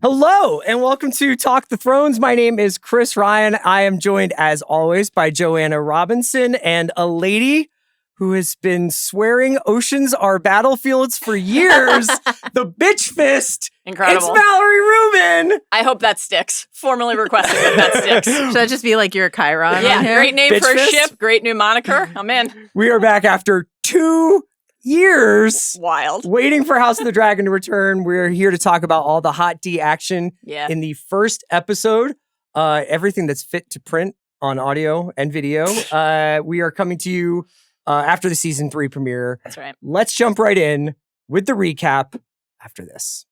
Hello, and welcome to Talk the Thrones. My name is Chris Ryan. I am joined, as always, by Joanna Robinson and a lady who has been swearing oceans are battlefields for years. The bitch fist. Incredible. It's Mallory Rubin. I hope that sticks. Formally requesting that sticks. Should that just be like your Chiron? Yeah, on here? great name Bitch for a fist? ship. Great new moniker. I'm in. We are back after 2 years Wild. waiting for House of the Dragon to return. We're here to talk about all the hot D action Yeah. in the first episode. Everything that's fit to print on audio and video. We are coming to you after the season 3 premiere. That's right. Let's jump right in with the recap after this.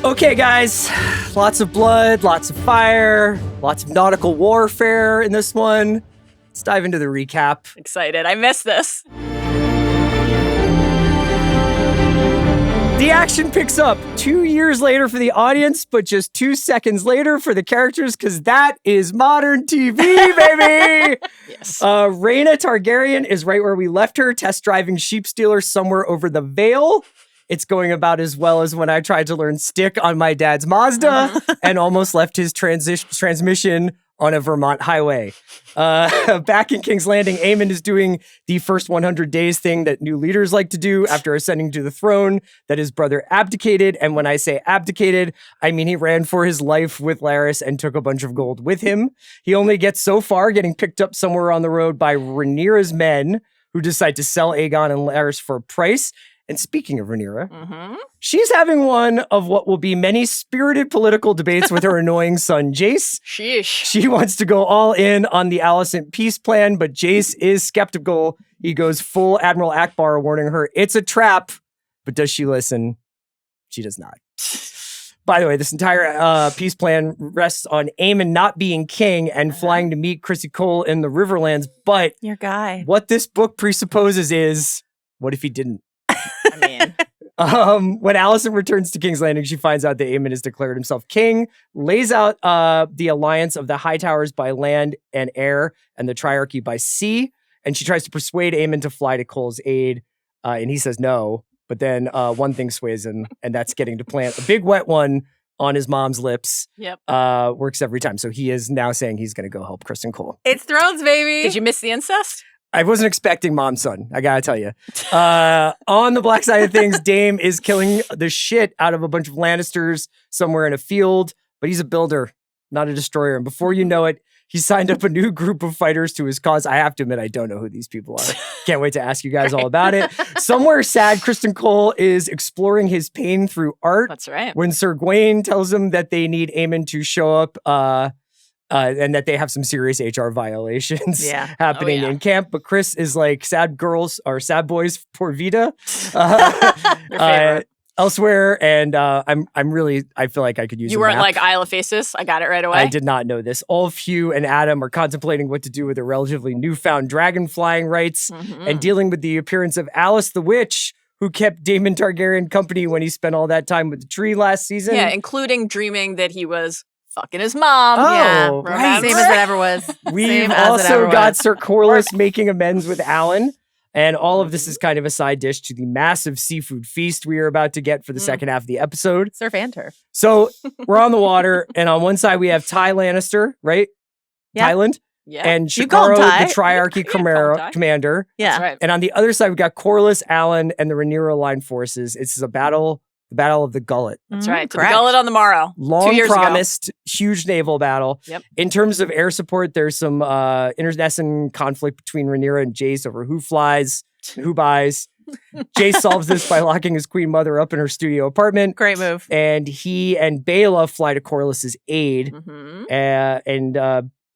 Okay, guys, lots of blood, lots of fire, lots of nautical warfare in this one. Let's dive into the recap. Excited. I missed this. The action picks up 2 years later for the audience, but just 2 seconds later for the characters, because that is modern TV, baby! Yes. Rhaena Targaryen is right where we left her, test driving Sheepstealer somewhere over the Vale. It's going about as well as when I tried to learn stick on my dad's Mazda and almost left his transmission on a Vermont highway. Back in King's Landing, Aemond is doing the first 100 days thing that new leaders like to do after ascending to the throne that his brother abdicated. And when I say abdicated, I mean he ran for his life with Larys and took a bunch of gold with him. He only gets so far, getting picked up somewhere on the road by Rhaenyra's men, who decide to sell Aegon and Larys for a price. And speaking of Rhaenyra, she's having one of what will be many spirited political debates with her annoying son, Jace. Sheesh. She wants to go all in on the Alicent peace plan, but Jace is skeptical. He goes full Admiral Akbar, warning her it's a trap. But does she listen? She does not. By the way, this entire peace plan rests on Aemond not being king and flying to meet Chrissy Cole in the Riverlands. But Your guy. what this book presupposes is, what if he didn't? I mean, When Alicent returns to King's Landing, she finds out that Aemond has declared himself king, lays out the alliance of the Hightowers by land and air and the Triarchy by sea, and she tries to persuade Aemond to fly to Cole's aid, and he says no. But then one thing sways him, and that's getting to plant a big wet one on his mom's lips. Yep. Works every time. So he is now saying he's going to go help Criston Cole. It's Thrones, baby. did you miss the incest? I wasn't expecting mom son, I gotta tell you. On the black side of things, Dame is killing the shit out of a bunch of Lannisters somewhere in a field, but he's a builder, not a destroyer. And before you know it, he signed up a new group of fighters to his cause. I have to admit, I don't know who these people are. Can't wait to ask you guys all about it. Somewhere sad, Criston Cole is exploring his pain through art. That's right. When Sir Gawain tells him that they need Aemond to show up, and that they have some serious HR violations happening in camp. But Chris is like, sad girls or sad boys for Vita Your favorite. elsewhere. And I feel like I could use You a weren't map. like Isle of Faces. I got it right away. I did not know this. Ulf, Hugh, and Adam are contemplating what to do with their relatively newfound dragon flying rights and dealing with the appearance of Alys the Witch, who kept Daemon Targaryen company when he spent all that time with the tree last season. Yeah, including dreaming that he was fucking his mom. Oh, Yeah. right. Same as it ever was. We've Same as it also ever got was. Sir Corlys making amends with Alan. And all of this is kind of a side dish to the massive seafood feast we are about to get for the second half of the episode. Sir Fanter. So we're on the water, and on one side we have Ty Lannister, right? Yeah. Thailand. Yeah. And You call him Shikaro, Ty. the Triarchy You can call him Ty. commander. Yeah. That's right. And on the other side, we've got Corlys, Alan, and the Rhaenyra line forces. It's a battle, the Battle of the Gullet. That's right. To the Correct. Gullet on the morrow. 2 Long years promised, huge naval battle. Yep. In terms of air support, there's some internecine conflict between Rhaenyra and Jace over who flies and who buys. Jace solves this by locking his queen mother up in her studio apartment. Great move. And he and Baela fly to Corlys's aid. Mm-hmm.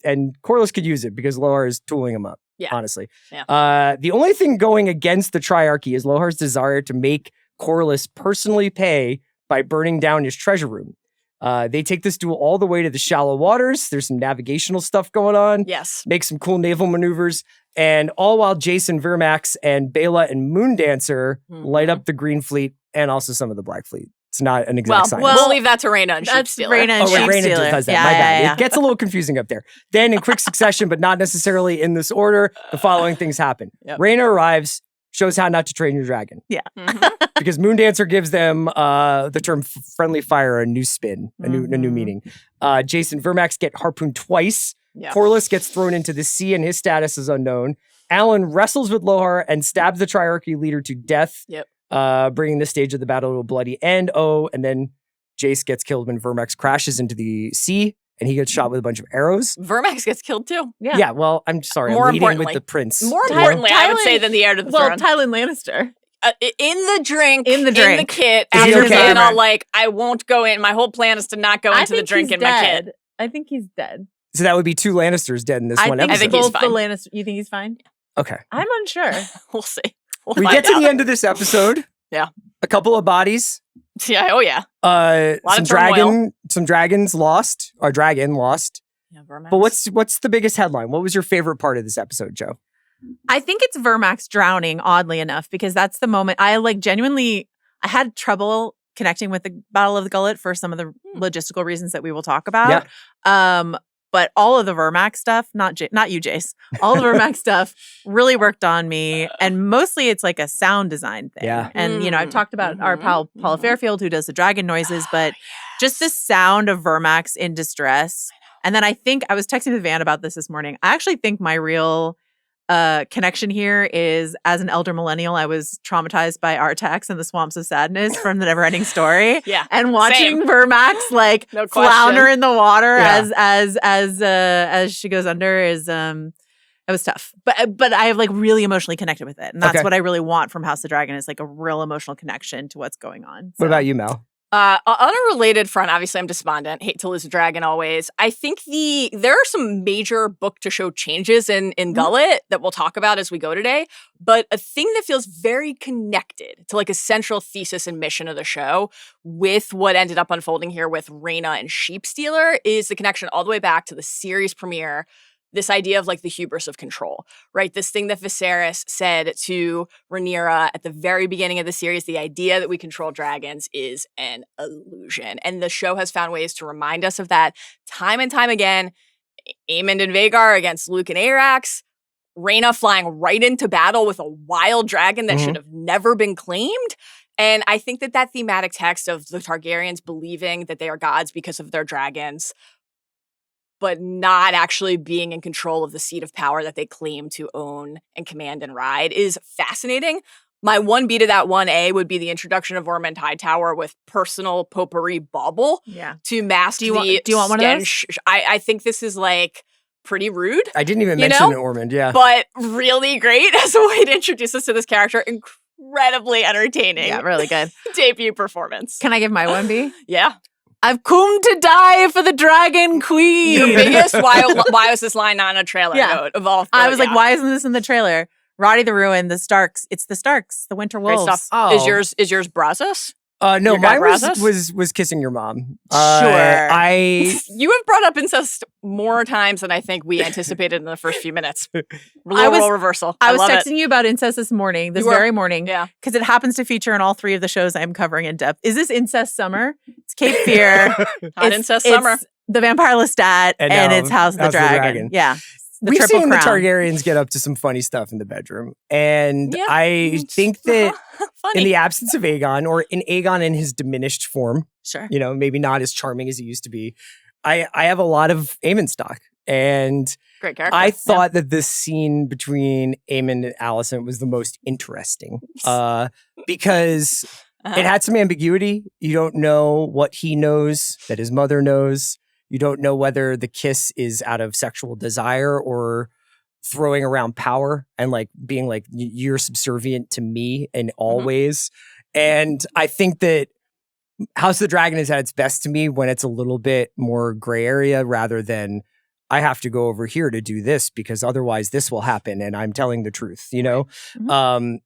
And Corlys could use it because Lohar is tooling him up, Yeah. honestly. Yeah. The only thing going against the Triarchy is Lohar's desire to make Corlys personally pay by burning down his treasure room. They take this duel all the way to the shallow waters. There's some navigational stuff going on. Yes. Make some cool naval maneuvers. And all while Jason Vermax and Baela and Moondancer light up the Green Fleet and also some of the Black Fleet. It's not an exact science. We'll leave that to Rhaena and That's Sheepstealer. Rhaena and Rhaena Sheepstealer. does that. Yeah, My bad. yeah. It gets a little confusing up there. Then, in quick succession, but not necessarily in this order, the following things happen. Yep. Rhaena arrives, shows how not to train your dragon. Yeah. Because Moondancer gives them the term friendly fire a new spin, a new meaning. Jace and Vermax get harpooned twice. Yeah. Corlys gets thrown into the sea and his status is unknown. Alan wrestles with Lohar and stabs the Triarchy leader to death, bringing the stage of the battle to a bloody end. And then Jace gets killed when Vermax crashes into the sea and he gets shot with a bunch of arrows. Vermax gets killed too. Yeah, well, I'm sorry. More I'm leading with importantly- the prince. More importantly, I would say than the heir to the throne. Tywin Lannister. In the drink, In the drink. kit, Is he after okay? being all like, I won't go in. My whole plan is to not go into the drink in my kit. I think he's dead. So that would be 2 Lannisters dead in this one think episode. I think he's both the fine. Lannisters. You think he's fine? Okay. I'm unsure. We'll see. We'll We find get to out. the end of this episode. Yeah. A couple of bodies. Yeah. Oh yeah. Some of turmoil. dragons lost. Or dragon lost. Yeah, Vermax. But what's the biggest headline? What was your favorite part of this episode, Joe? I think it's Vermax drowning, oddly enough, because that's the moment I I had trouble connecting with the Battle of the Gullet for some of the logistical reasons that we will talk about. But all of the Vermax stuff, not you, Jace, all the Vermax stuff really worked on me. And mostly it's like a sound design thing. Yeah. And, I've talked about our pal, Paula Fairfield, who does the dragon noises, but just the sound of Vermax in distress. And then I think I was texting with Van about this morning. I actually think my real connection here is, as an elder millennial, I was traumatized by Artax and the Swamps of Sadness from the Neverending Story. Yeah. And watching Same. Vermax No flounder question. in the water Yeah. as she goes under is it was tough. But I have really emotionally connected with it. And that's Okay. what I really want from House of Dragon, is a real emotional connection to what's going on. What about you, Mel? On a related front, obviously I'm despondent. Hate to lose a dragon always. I think there are some major book to show changes in Gullet that we'll talk about as we go today. But a thing that feels very connected to a central thesis and mission of the show with what ended up unfolding here with Rhaena and Sheepstealer is the connection all the way back to the series premiere. This idea of the hubris of control, right? This thing that Viserys said to Rhaenyra at the very beginning of the series, the idea that we control dragons is an illusion. And the show has found ways to remind us of that time and time again. Aemond and Vhagar against Luke and Arax, Rhaena flying right into battle with a wild dragon that should have never been claimed. And I think that thematic text of the Targaryens believing that they are gods because of their dragons, but not actually being in control of the seat of power that they claim to own and command and ride is fascinating. My 1B to that 1A would be the introduction of Ormond Hightower with personal potpourri bauble to mask do you want one of those? I think this is pretty rude. I didn't even mention Ormond, yeah. But really great as a way to introduce us to this character. Incredibly entertaining. Yeah, really good. Debut performance. Can I give my 1B? Yeah. I've come to die for the Dragon Queen. Your biggest, why was this line not in a trailer note of all? I was like, why isn't this in the trailer? Roddy the Ruin, the Starks. It's the Starks, the Winter Great Wolves. stuff. Oh. Is yours Brazos? No, Your guy mine Brazos? was kissing your mom. Sure. You have brought up incest more times than I think we anticipated in the first few minutes. Role reversal. I was love texting it. you about incest this morning, You were. very morning. Yeah. Because it happens to feature in all 3 of the shows I'm covering in depth. Is this incest summer? It's Cape Fear. Hot incest summer. It's the Vampire Lestat, And and now it's House of the Dragon. Yeah. The We've Triple seen Crown. the Targaryens get up to some funny stuff in the bedroom. And Yeah. I think that Funny. in the absence of Aegon, or in Aegon in his diminished form, Sure. maybe not as charming as he used to be, I have a lot of Aemond stock. And Great character. I thought that this scene between Aemond and Alicent was the most interesting because it had some ambiguity. You don't know what he knows that his mother knows. You don't know whether the kiss is out of sexual desire or throwing around power and being you're subservient to me in all ways. And I think that House of the Dragon is at its best to me when it's a little bit more gray area rather than I have to go over here to do this because otherwise this will happen and I'm telling the truth, I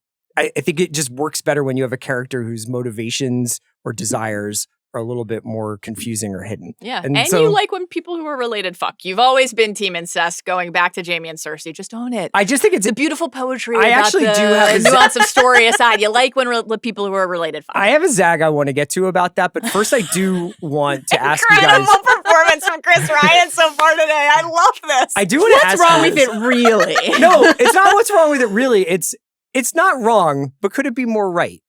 think it just works better when you have a character whose motivations or desires are a little bit more confusing or hidden. Yeah. And so, you like when people who are related fuck. You've always been team incest going back to Jaime and Cersei. Just own it. I just think it's a beautiful poetry. I actually do have a nuance of story aside. You like when people who are related fuck. I have a zag I want to get to about that, but first I do want to ask you guys. Incredible performance from Chris Ryan so far today. I love this. I do want to ask what's wrong with it, really? No, it's not what's wrong with it, really. It's not wrong, but could it be more right?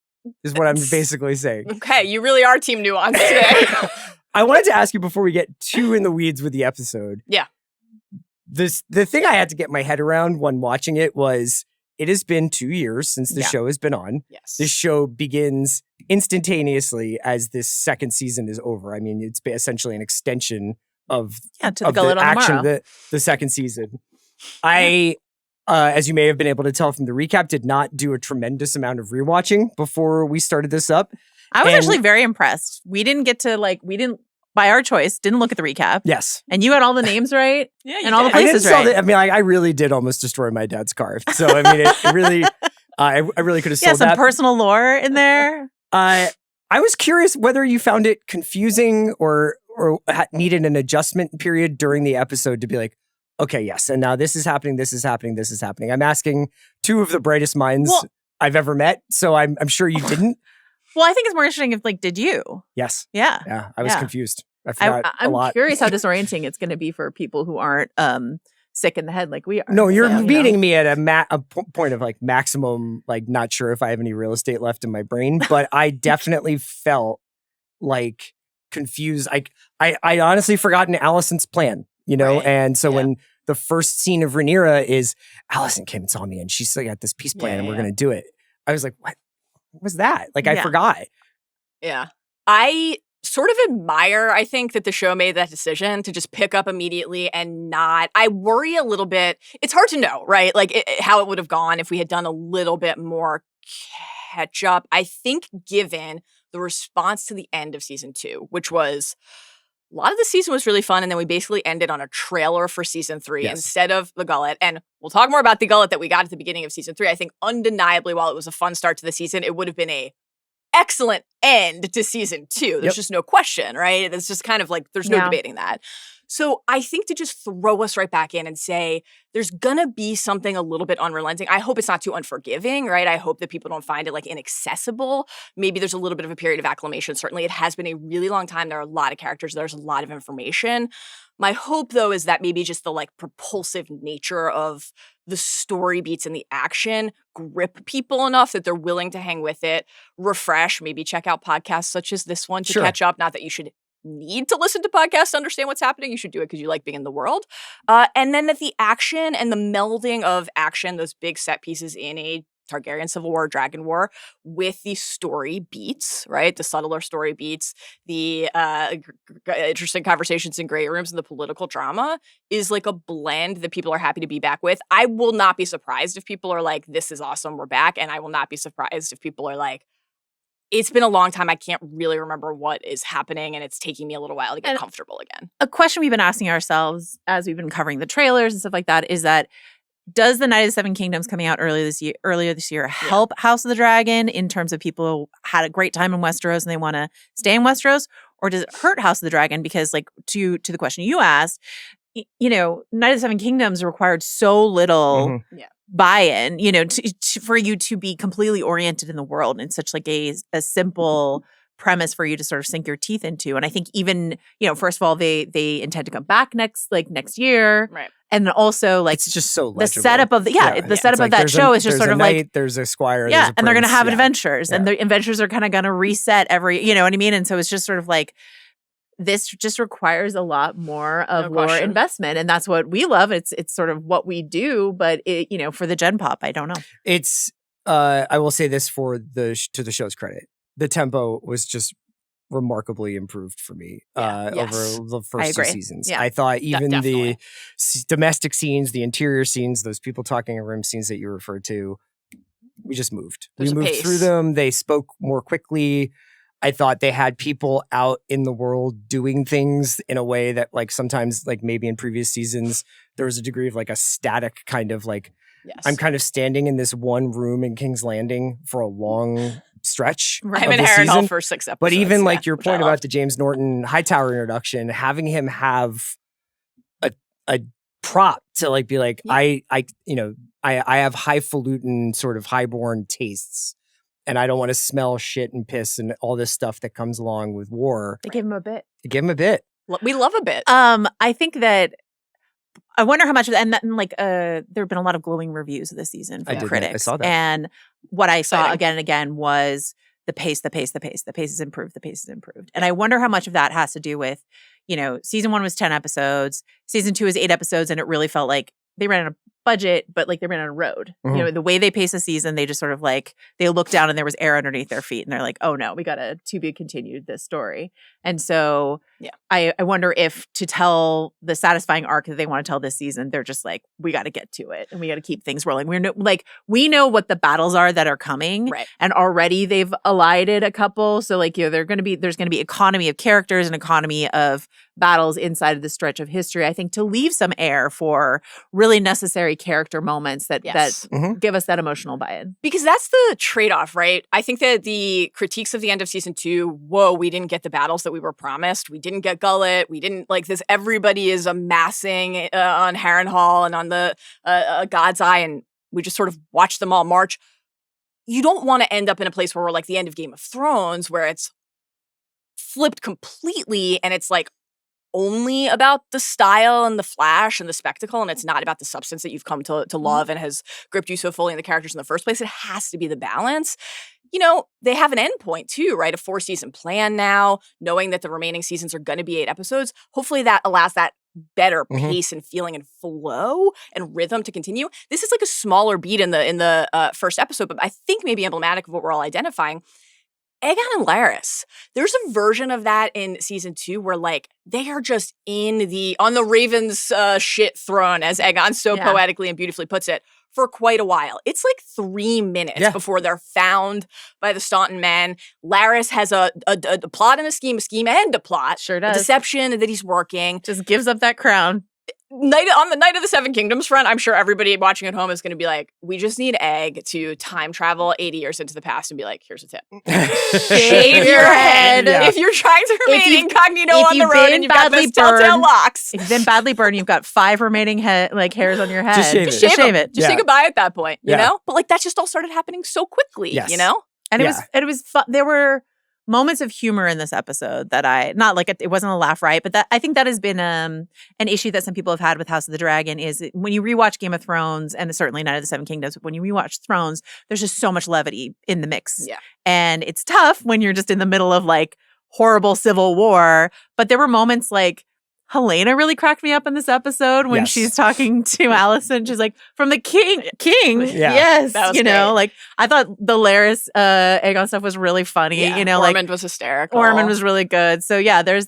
Is what I'm basically saying. Okay, you really are team nuance today. I wanted to ask you before we get too in the weeds with the episode. Yeah. The thing I had to get my head around when watching it was it has been 2 years since the show has been on. Yes. This show begins instantaneously as this second season is over. I mean, it's essentially an extension of the Gullet on action tomorrow. of the second season. I as you may have been able to tell from the recap, did not do a tremendous amount of rewatching before we started this up. I was actually very impressed. We didn't get to by our choice, didn't look at the recap. Yes. And you had all the names right. Yeah, and all the places right. I really did almost destroy my dad's car. So, I mean, it really, I really could have sold some that. personal lore in there. I was curious whether you found it confusing or needed an adjustment period during the episode to be like, okay, yes, and now this is happening, this is happening, this is happening. I'm asking two of the brightest minds I've ever met, so I'm sure you didn't. Well, I think it's more interesting if, did you? Yes. Yeah. Yeah, I was confused. I forgot a lot. I'm curious how disorienting it's going to be for people who aren't sick in the head like we are. No, you're meeting me at a point of maximum, not sure if I have any real estate left in my brain, but I definitely felt confused. I honestly forgotten Alicent's plan. Right. And so when the first scene of Rhaenyra is Alicent came and saw me and she's got this peace plan and we're going to do it. I was like, what was that? I forgot. Yeah. I sort of admire, I think, that the show made that decision to just pick up immediately and not. I worry a little bit. It's hard to know, right? How it would have gone if we had done a little bit more catch up. I think given the response to the end of season 2, which was a lot of the season was really fun, and then we basically ended on a trailer for season 3 instead of the Gullet. And we'll talk more about the Gullet that we got at the beginning of season 3. I think undeniably, while it was a fun start to the season, it would have been a excellent end to season 2. There's just no question, right? It's just kind of there's no debating that. So I think to just throw us right back in and say, there's gonna be something a little bit unrelenting. I hope it's not too unforgiving, right? I hope that people don't find it inaccessible. Maybe there's a little bit of a period of acclimation. Certainly it has been a really long time. There are a lot of characters. There's a lot of information. My hope, though, is that maybe just the propulsive nature of the story beats and the action grip people enough that they're willing to hang with it, refresh, maybe check out podcasts such as this one to catch up. Not that you should need to listen to podcasts to understand what's happening. You should do it because you like being in the world. And then that the action and the melding of action, those big set pieces in a Targaryen Civil War, Dragon War, with the story beats, right? The subtler story beats, the interesting conversations in great rooms and the political drama is a blend that people are happy to be back with. I will not be surprised if people are like, this is awesome, we're back. And I will not be surprised if people are like, it's been a long time. I can't really remember what is happening, and it's taking me a little while to get comfortable again. A question we've been asking ourselves as we've been covering the trailers and stuff like that is that, does the Night of the Seven Kingdoms coming out earlier this year help House of the Dragon in terms of people who had a great time in Westeros and they want to stay in Westeros? Or does it hurt House of the Dragon? Because to the question you asked, Night of the Seven Kingdoms required so little buy-in, for you to be completely oriented in the world in such a simple premise for you to sort of sink your teeth into. And I think even, first of all, they intend to come back next year. Right. And also it's just so legible. The setup of the setup of that show is just sort of there's a squire, and they're going to have adventures and the adventures are kind of going to reset every, you know what I mean? And so it's just sort of this just requires a lot more of lore investment, and that's what we love. It's sort of what we do, but for the Gen Pop, I don't know. It's I will say this to the show's credit, the tempo was just remarkably improved for me over the first 2 seasons. Yeah. I thought even definitely. the domestic scenes, the interior scenes, those people talking in room scenes that you referred to, we just moved. There's we moved through them. They spoke more quickly. I thought they had people out in the world doing things in a way that sometimes maybe in previous seasons, there was a degree of a static kind of I'm kind of standing in this one room in King's Landing for a long stretch Right. I'm of in the Harrenhal season. for 6 episodes. But even yeah, like your which I point loved. about the James Norton Hightower introduction, having him have a prop to like be like, Yeah. I have highfalutin sort of highborn tastes, and I don't want to smell shit and piss and all this stuff that comes along with war. They gave him a bit. Give him a bit. We love a bit. I think that I wonder how much of that, and like there have been a lot of glowing reviews of this season from critics. I saw that. And what I saw Exciting. again and again was the pace. The pace is improved. And I wonder how much of that has to do with, season 1 was 10 episodes, season 2 is 8 episodes, and it really felt like they ran on a budget, but like they ran on a road. Mhm. The way they pace a season, they just sort of like, they looked down and there was air underneath their feet and they're like, oh no, we got to be continued this story. And so I wonder if to tell the satisfying arc that they want to tell this season, they're just like, we got to get to it and we got to keep things rolling. We know what the battles are that are coming, Right. and already they've elided a couple. So like, there's going to be economy of characters and economy of battles inside of the stretch of history. I think to leave some air for really necessary character moments that Mhm. give us that emotional buy-in. Because that's the trade-off, right? I think that the critiques of the end of season 2, we didn't get the battles that we were promised. We didn't get Gullet. We didn't like this. Everybody is amassing on Harrenhal and on the God's Eye, and we just sort of watch them all march. You don't want to end up in a place where we're like the end of Game of Thrones, where it's flipped completely and it's like only about the style and the flash and the spectacle, and it's not about the substance that you've come to love and has gripped you so fully in the characters in the first place. It has to be the balance. They have an end point too, right? A 4-season plan now, knowing that the remaining seasons are going to be 8 episodes. Hopefully that allows that better pace and feeling and flow and rhythm to continue. This is like a smaller beat in the first episode, but I think maybe emblematic of what we're all identifying. Aegon and Larys. There's a version of that in season 2 where like they are just on the Raven's shit throne, as Aegon so poetically and beautifully puts it, for quite a while. It's like 3 minutes before they're found by the Staunton men. Larys has a plot and a scheme and a plot. Sure does. A deception that he's working. Just gives up that crown. On the Night of the Seven Kingdoms front, I'm sure everybody watching at home is going to be like, we just need Egg to time travel 80 years into the past and be like, here's a tip. Shave your head. Yeah. If you're trying to remain incognito on the road and you've got those burned, telltale locks. If you've been badly burned, you've got 5 remaining hairs on your head. Just shave it. Just say goodbye at that point, you know? But like that just all started happening so quickly, you know? And it was fun. There were moments of humor in this episode that it wasn't a laugh riot, but that I think that has been an issue that some people have had with House of the Dragon is when you rewatch Game of Thrones and certainly Night of the Seven Kingdoms, when you rewatch Thrones, there's just so much levity in the mix. Yeah. And it's tough when you're just in the middle of like horrible civil war. But there were moments like Helena really cracked me up in this episode when she's talking to Alicent. She's like, from the king. Yes. That was great. Great. Like I thought the Larys Aegon stuff was really funny. Yeah. Ormond was hysterical. Ormond was really good. So yeah, there's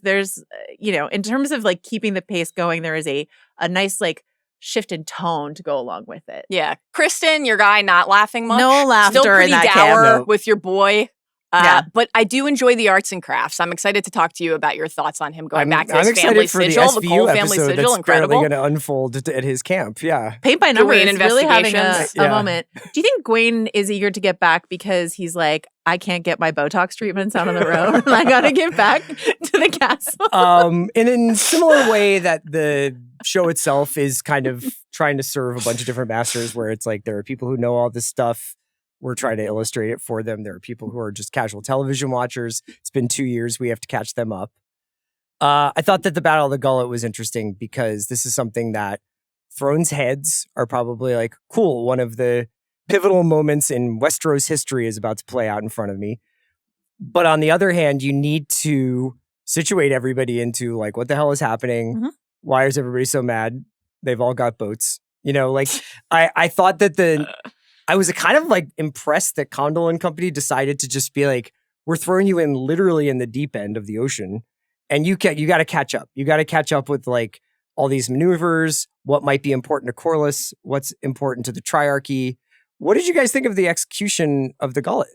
in terms of like keeping the pace going, there is a nice like shift in tone to go along with it. Yeah. Criston, your guy, not laughing much. No laughter Still pretty in that dour camp. with your boy. But I do enjoy the arts and crafts. I'm excited to talk to you about your thoughts on him going back to his family sigil, the Cole family sigil. Incredible. Going to unfold at his camp. Yeah. Paint by numbers is really having a Yeah. moment. Do you think Gwyn is eager to get back because he's like, I can't get my Botox treatments out on the road and I got to get back to the castle? In a similar way that the show itself is kind of trying to serve a bunch of different masters, where it's like there are people who know all this stuff. We're trying to illustrate it for them. There are people who are just casual television watchers. It's been 2 years. We have to catch them up. I thought that the Battle of the Gullet was interesting because this is something that Thrones heads are probably like, cool, one of the pivotal moments in Westeros history is about to play out in front of me. But on the other hand, you need to situate everybody into like, what the hell is happening? Mm-hmm. Why is everybody so mad? They've all got boats. Like I thought that I was kind of like impressed that Condell and company decided to just be like, we're throwing you in literally in the deep end of the ocean. And you got to catch up. You got to catch up with like all these maneuvers, what might be important to Corlys, what's important to the Triarchy. What did you guys think of the execution of the Gullet?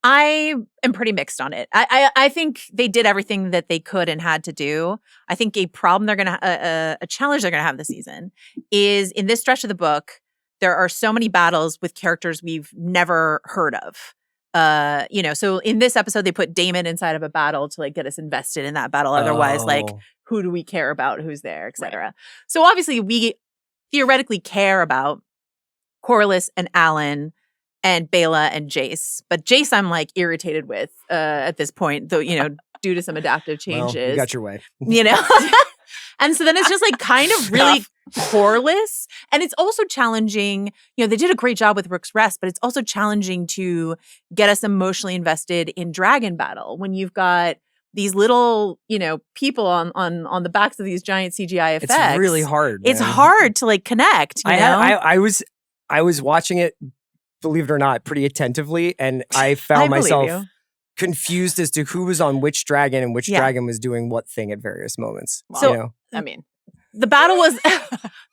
I am pretty mixed on it. I think they did everything that they could and had to do. I think a problem a challenge they're going to have this season is in this stretch of the book, there are so many battles with characters we've never heard of. So in this episode, they put Daemon inside of a battle to like get us invested in that battle. Otherwise, like, who do we care about? Who's there, etc. Right. So obviously, we theoretically care about Corlys and Alan and Baela and Jace. But Jace, I'm like irritated with at this point, though, due to some adaptive changes. Well, you got your way. And so then it's just like kind of really Corlys. And it's also challenging. They did a great job with Rook's Rest, but it's also challenging to get us emotionally invested in Dragon Battle when you've got these little, people on the backs of these giant CGI effects. It's really hard. It's hard to like connect. I was watching it, believe it or not, pretty attentively, and I found myself confused as to who was on which dragon and which dragon was doing what thing at various moments. So, I mean, the battle was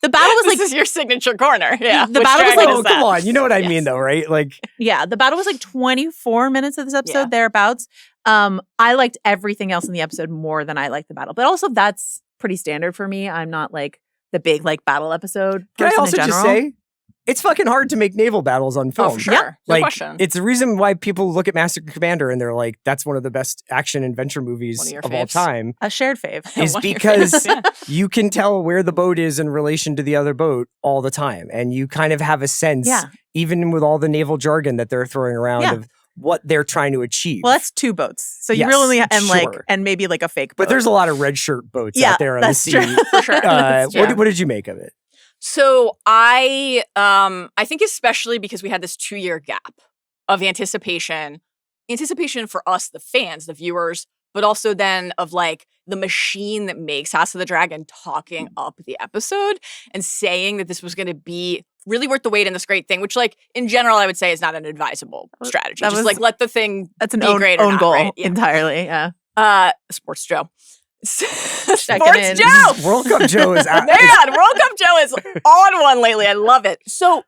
this is your signature corner. Yeah. The battle was like, come on. You know what I mean though, right? Like, yeah, the battle was like 24 minutes of this episode, thereabouts. I liked everything else in the episode more than I liked the battle. But also that's pretty standard for me. I'm not like the big like battle episode person. Can I also just say, it's fucking hard to make naval battles on film. Oh, for sure. Yeah. No question. It's the reason why people look at Master Commander and they're like, that's one of the best action adventure movies of all time. A shared fave. Is because you can tell where the boat is in relation to the other boat all the time. And you kind of have a sense, even with all the naval jargon that they're throwing around of what they're trying to achieve. Well, that's 2 boats. So you really, and maybe like a fake boat. But there's a lot of red shirt boats out there on the sea. True. For sure. What did you make of it? So I think especially because we had this 2-year gap of anticipation for us, the fans, the viewers, but also then of like the machine that makes House of the Dragon talking up the episode and saying that this was going to be really worth the wait in this great thing, which like in general I would say is not an advisable strategy. Just like let the thing be great or not, goal right? entirely. Yeah. Sports Joe. Sports Joe. World Cup Joe is out. Man, World Cup Joe is on one lately. I love it. So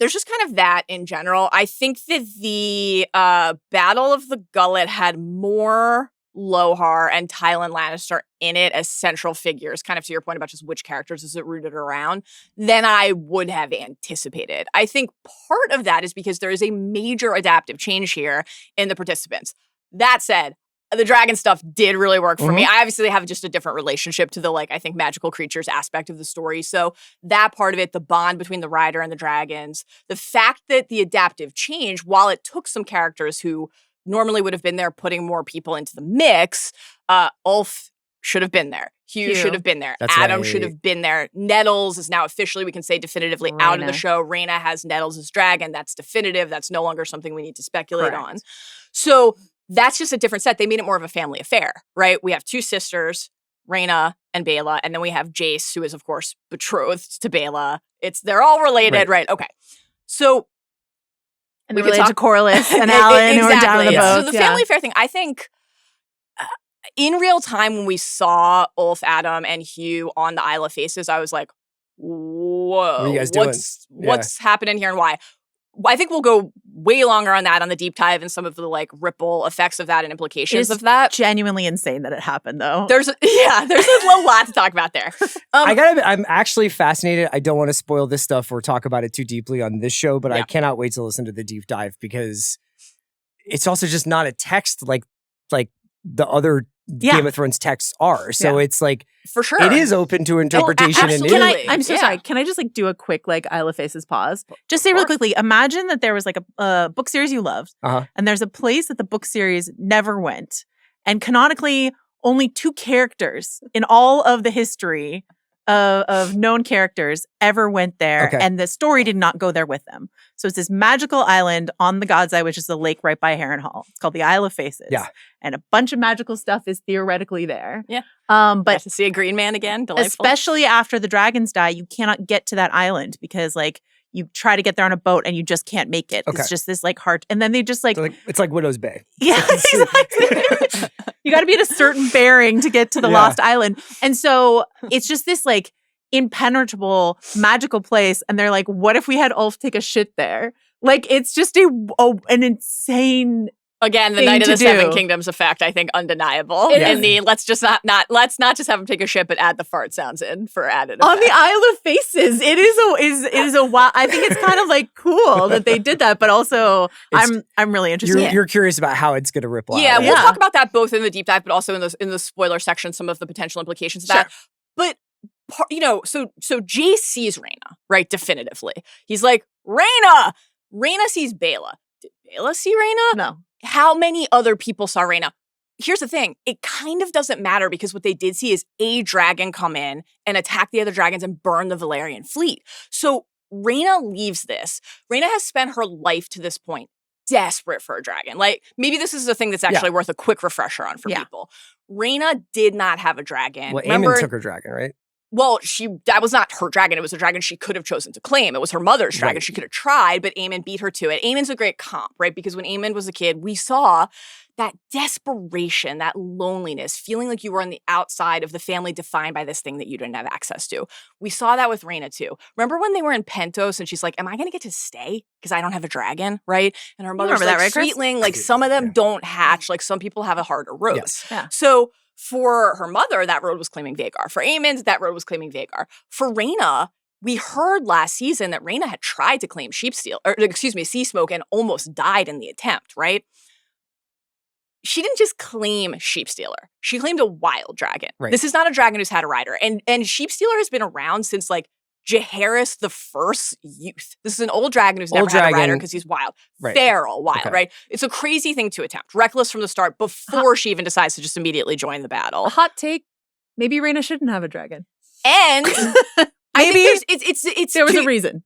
there's just kind of that in general. I think that the Battle of the Gullet had more Lohar and Tylan Lannister in it as central figures, kind of to your point about just which characters is it rooted around, than I would have anticipated. I think part of that is because there is a major adaptive change here in the participants. That said, the dragon stuff did really work for me. I obviously have just a different relationship to the, like, I think magical creatures aspect of the story. So that part of it, the bond between the rider and the dragons, the fact that the adaptive change, while it took some characters who normally would have been there putting more people into the mix, Ulf should have been there. Hugh should have been there. That's Adam right. should have been there. Nettles is now officially, we can say definitively, out of the show. Rhaena has Nettles as dragon. That's definitive. That's no longer something we need to speculate on. So that's just a different set. They made it more of a family affair, right? We have 2 sisters, Rhaena and Baela, and then we have Jace, who is, of course, betrothed to Baela. They're all related, right? Okay. So and we related to Corlys and Alan, who are down on the boat. So the family affair thing, I think, in real time, when we saw Ulf, Adam, and Hugh on the Isle of Faces, I was like, whoa, what are you guys doing? What's happening here and why? I think we'll go way longer on that on the deep dive and some of the like ripple effects of that and implications of that. Genuinely insane that it happened, though. There's a lot to talk about there. I'm actually fascinated. I don't want to spoil this stuff or talk about it too deeply on this show, but I cannot wait to listen to the deep dive because it's also just not a text like the other Game of Thrones texts are. So it's like, for sure, it is open to interpretation. I'm so sorry. Can I just like do a quick like Isle of Faces pause? Just say really quickly, imagine that there was like a book series you loved and there's a place that the book series never went. And canonically, only 2 characters in all of the history of known characters ever went there, and the story did not go there with them. So it's this magical island on the God's Eye, which is the lake right by Harrenhal. It's called the Isle of Faces. Yeah. And a bunch of magical stuff is theoretically there. Yeah. But to see a green man again, delightful. Especially after the dragons die, you cannot get to that island because like you try to get there on a boat and you just can't make it. It's just this like hard, and then they just like, it's like Widow's Bay. Yeah, exactly. You got to be at a certain bearing to get to the Lost Island. And so it's just this like impenetrable magical place. And they're like, what if we had Ulf take a shit there? Like, it's just an insane Again, the Night of the Seven Kingdoms effect, I think, undeniable. In the let's not just have him take a shit, but add the fart sounds in for added effect. On the Isle of Faces, it is a wild. I think it's kind of like cool that they did that, but also I'm really interested. You're curious about how it's going to ripple out. Yeah, we'll talk about that both in the deep dive, but also in the spoiler section, some of the potential implications of that. But so Jace sees Rhaena, right? Definitively, he's like Rhaena. Rhaena sees Baela. Did Baela see Rhaena? No. How many other people saw Rhaena? Here's the thing. It kind of doesn't matter because what they did see is a dragon come in and attack the other dragons and burn the Velaryon fleet. So Rhaena leaves this. Rhaena has spent her life to this point desperate for a dragon. Like, maybe this is a thing that's actually worth a quick refresher on for people. Rhaena did not have a dragon. Well, Aemond took her dragon, right? Well, that was not her dragon. It was a dragon she could have chosen to claim. It was her mother's dragon. Right. She could have tried, but Aemond beat her to it. Aemond's a great comp, right? Because when Aemond was a kid, we saw that desperation, that loneliness, feeling like you were on the outside of the family defined by this thing that you didn't have access to. We saw that with Rhaena too. Remember when they were in Pentos and she's like, am I going to get to stay because I don't have a dragon, right? And her mother's like, right, Sweetling, like some of them don't hatch. Like some people have a harder road. Yes. Yeah. So for her mother, that road was claiming Vhagar. For Aemond, that road was claiming Vhagar. For Rhaena, we heard last season that Rhaena had tried to claim Sea Smoke and almost died in the attempt, right? She didn't just claim Sheepstealer. She claimed a wild dragon. Right. This is not a dragon who's had a rider. And Sheepstealer has been around since like Jaehaerys the First's youth. This is an old dragon who's never had a rider because he's wild. Right. Feral wild, right? It's a crazy thing to attempt. Reckless from the start before she even decides to just immediately join the battle. A hot take, maybe Rhaena shouldn't have a dragon. And I think there was a reason.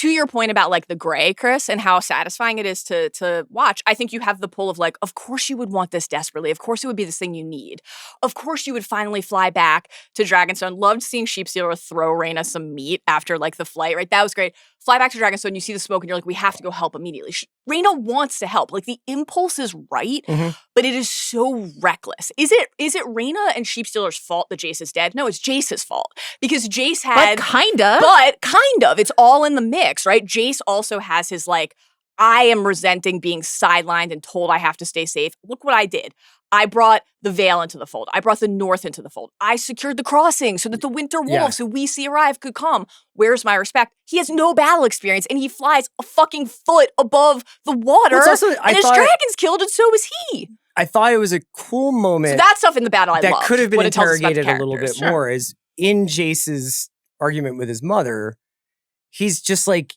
To your point about like the gray, Chris, and how satisfying it is to watch, I think you have the pull of like, of course you would want this desperately. Of course it would be this thing you need. Of course you would finally fly back to Dragonstone. Loved seeing Sheepstealer throw Rhaena some meat after like the flight, right? That was great. Fly back to Dragonstone, you see the smoke and you're like, we have to go help immediately. Rhaena wants to help. Like the impulse is right, but it is so reckless. Is it Rhaena and Sheepstealer's fault that Jace is dead? No, it's Jace's fault because Jace had... But kind of. It's all in the mix, right? Jace also has his like, I am resenting being sidelined and told I have to stay safe. Look what I did. I brought the Vale into the fold. I brought the North into the fold. I secured the crossing so that the Winter Wolves who we see arrive could come. Where's my respect? He has no battle experience and he flies a fucking foot above the water and his dragon's killed and so is he. I thought it was a cool moment. So that stuff in the battle I that loved. Could have been interrogated a little bit more is in Jace's argument with his mother, he's just like,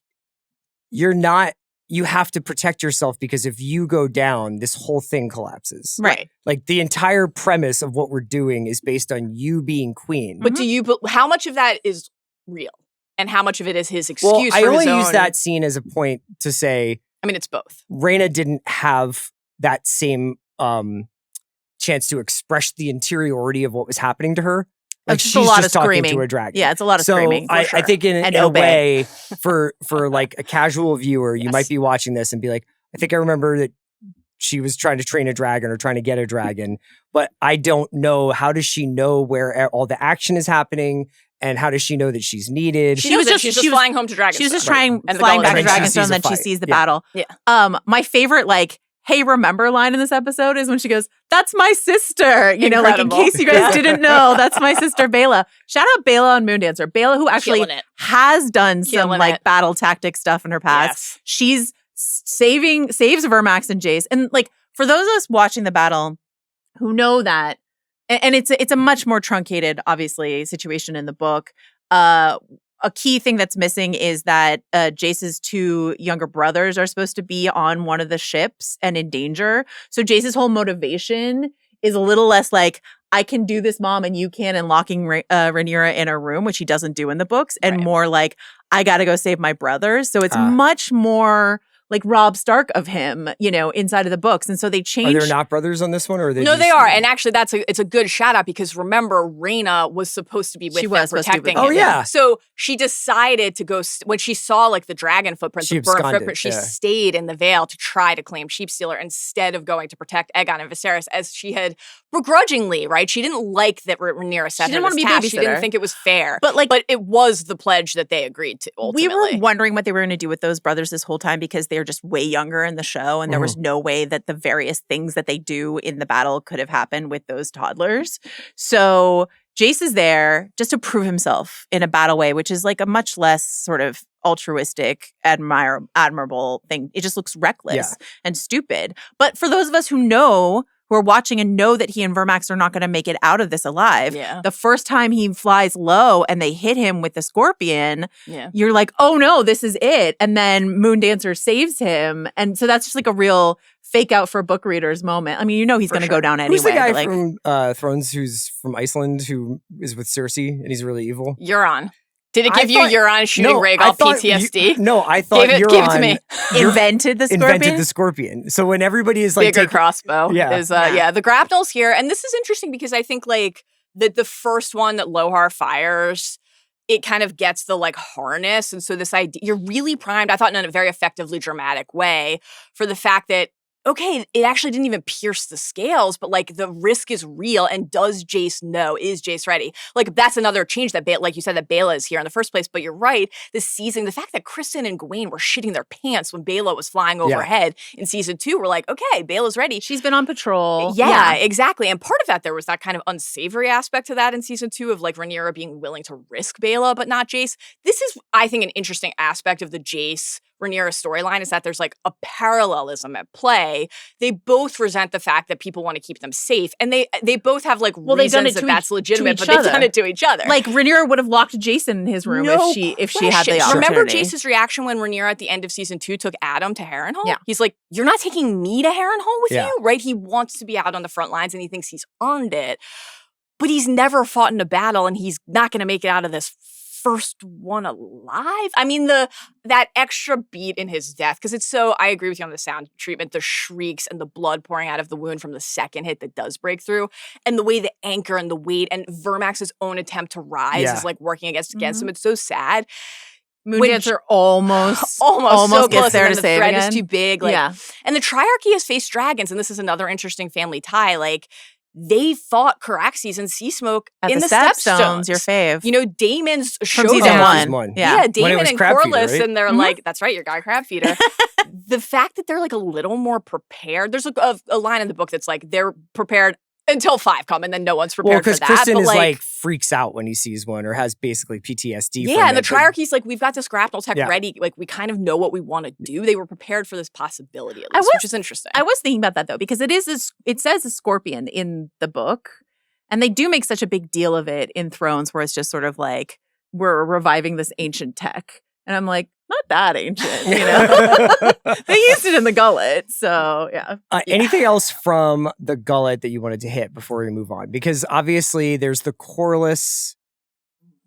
you have to protect yourself because if you go down, this whole thing collapses. Right. Like the entire premise of what we're doing is based on you being queen. But how much of that is real? And how much of it is his excuse I for only his own? use that scene as a point to say... I mean, it's both. Rhaena didn't have that same chance to express the interiority of what was happening to her. Like it's she's a lot just of talking screaming to a dragon. Yeah, it's a lot of screaming. I think in a way, for like a casual viewer, you might be watching this and be like, I think I remember that she was trying to train a dragon or trying to get a dragon, but I don't know. How does she know where all the action is happening? And how does she know that she's needed? She's just flying home to Dragonstone. She was just flying back to Dragonstone, and then she sees the battle. Yeah. My favorite, like, hey, remember line in this episode is when she goes, that's my sister. You know, like in case you guys didn't know, that's my sister Baela. Shout out Baela on Moondancer. Baela, who actually has done some like battle tactic stuff in her past. Yes. She's saves Vermax and Jace. And like for those of us watching the battle who know that, and it's a much more truncated, obviously, situation in the book. A key thing that's missing is that Jace's two younger brothers are supposed to be on one of the ships and in danger. So Jace's whole motivation is a little less like, I can do this, Mom, and you can, and locking Rhaenyra in a room, which he doesn't do in the books, and more like, I got to go save my brothers. So it's much more like Robb Stark of him, you know, inside of the books. And so they changed. Are there not brothers on this one? Or are they No, they are. And actually, it's a good shout out because remember, Rhaena was supposed to be with them protecting him. Oh, yeah. So she decided to go, when she saw like the dragon footprints, the burnt footprint, she stayed in the Vale to try to claim Sheepstealer instead of going to protect Aegon and Viserys as she had begrudgingly, right? She didn't like that Rhaenyra set She her didn't want to this be task. She didn't babysitter. think it was fair. But it was the pledge that they agreed to, ultimately. We were wondering what they were going to do with those brothers this whole time because they're just way younger in the show, and there was no way that the various things that they do in the battle could have happened with those toddlers. So Jace is there just to prove himself in a battle way, which is like a much less sort of altruistic, admirable thing. It just looks reckless and stupid. But for those of us who are watching and know that he and Vermax are not going to make it out of this alive, the first time he flies low and they hit him with the scorpion, you're like, oh no, this is it. And then Moondancer saves him. And so that's just like a real fake out for book readers moment. I mean, he's going to go down anyway. Who's the guy from Thrones who's from Iceland who is with Cersei and he's really evil? Euron. Did it give you Euron shooting Rhaegal PTSD? I thought Euron gave it to me. Invented the scorpion. So when everybody is like bigger crossbow, is the grapnels here, and this is interesting because I think like the first one that Lohar fires, it kind of gets the like harness, and so this idea you're really primed. I thought in a very effectively dramatic way for the fact that. Okay, it actually didn't even pierce the scales, but like the risk is real. And does Jace know? Is Jace ready? Like that's another change that, like you said, that Baela is here in the first place. But you're right. The fact that Criston and Gawain were shitting their pants when Baela was flying overhead in season 2, we're like, okay, Baela's ready. She's been on patrol. Yeah, exactly. And part of that, there was that kind of unsavory aspect to that in season 2 of like Rhaenyra being willing to risk Baela, but not Jace. This is, I think, an interesting aspect of the Jace Rhaenyra storyline is that there's like a parallelism at play. They both resent the fact that people want to keep them safe, and they both have like reasons that's legitimate, but they've done it to each other. Like Rhaenyra would have locked Jason in his room if she had the opportunity. Remember Jace's reaction when Rhaenyra at the end of season 2 took Adam to Harrenhal? Yeah. He's like, "You're not taking me to Harrenhal with you, right?" He wants to be out on the front lines, and he thinks he's earned it, but he's never fought in a battle, and he's not going to make it out of this first one alive. I mean, that extra beat in his death, because it's so, I agree with you on the sound treatment, the shrieks and the blood pouring out of the wound from the second hit that does break through, and the way the anchor and the weight and Vermax's own attempt to rise is like working against him. It's so sad. Moondancer almost so gets close, there and to then the save threat again. is too big. And the Triarchy has faced dragons, and this is another interesting family tie. Like, they fought Caraxes and Seasmoke in the Stepstones. Your fave. Damon's from season 1. Yeah, Daemon and Corlys, Feeder, right? and they're like, that's right, your guy crab feeder. The fact that they're like a little more prepared. There's a line in the book that's like, they're prepared until 5 come, and then no one's prepared for that. Because Criston is like freaks out when he sees one, or has basically PTSD. Yeah, and the Triarchy's like, we've got this grapnel tech ready. Like, we kind of know what we want to do. They were prepared for this possibility, at least, which is interesting. I was thinking about that though, because it says a scorpion in the book, and they do make such a big deal of it in Thrones, where it's just sort of like, we're reviving this ancient tech. And I'm like, not that ancient, They used it in the Gullet, so yeah. Anything else from the Gullet that you wanted to hit before we move on? Because obviously there's the Corlys,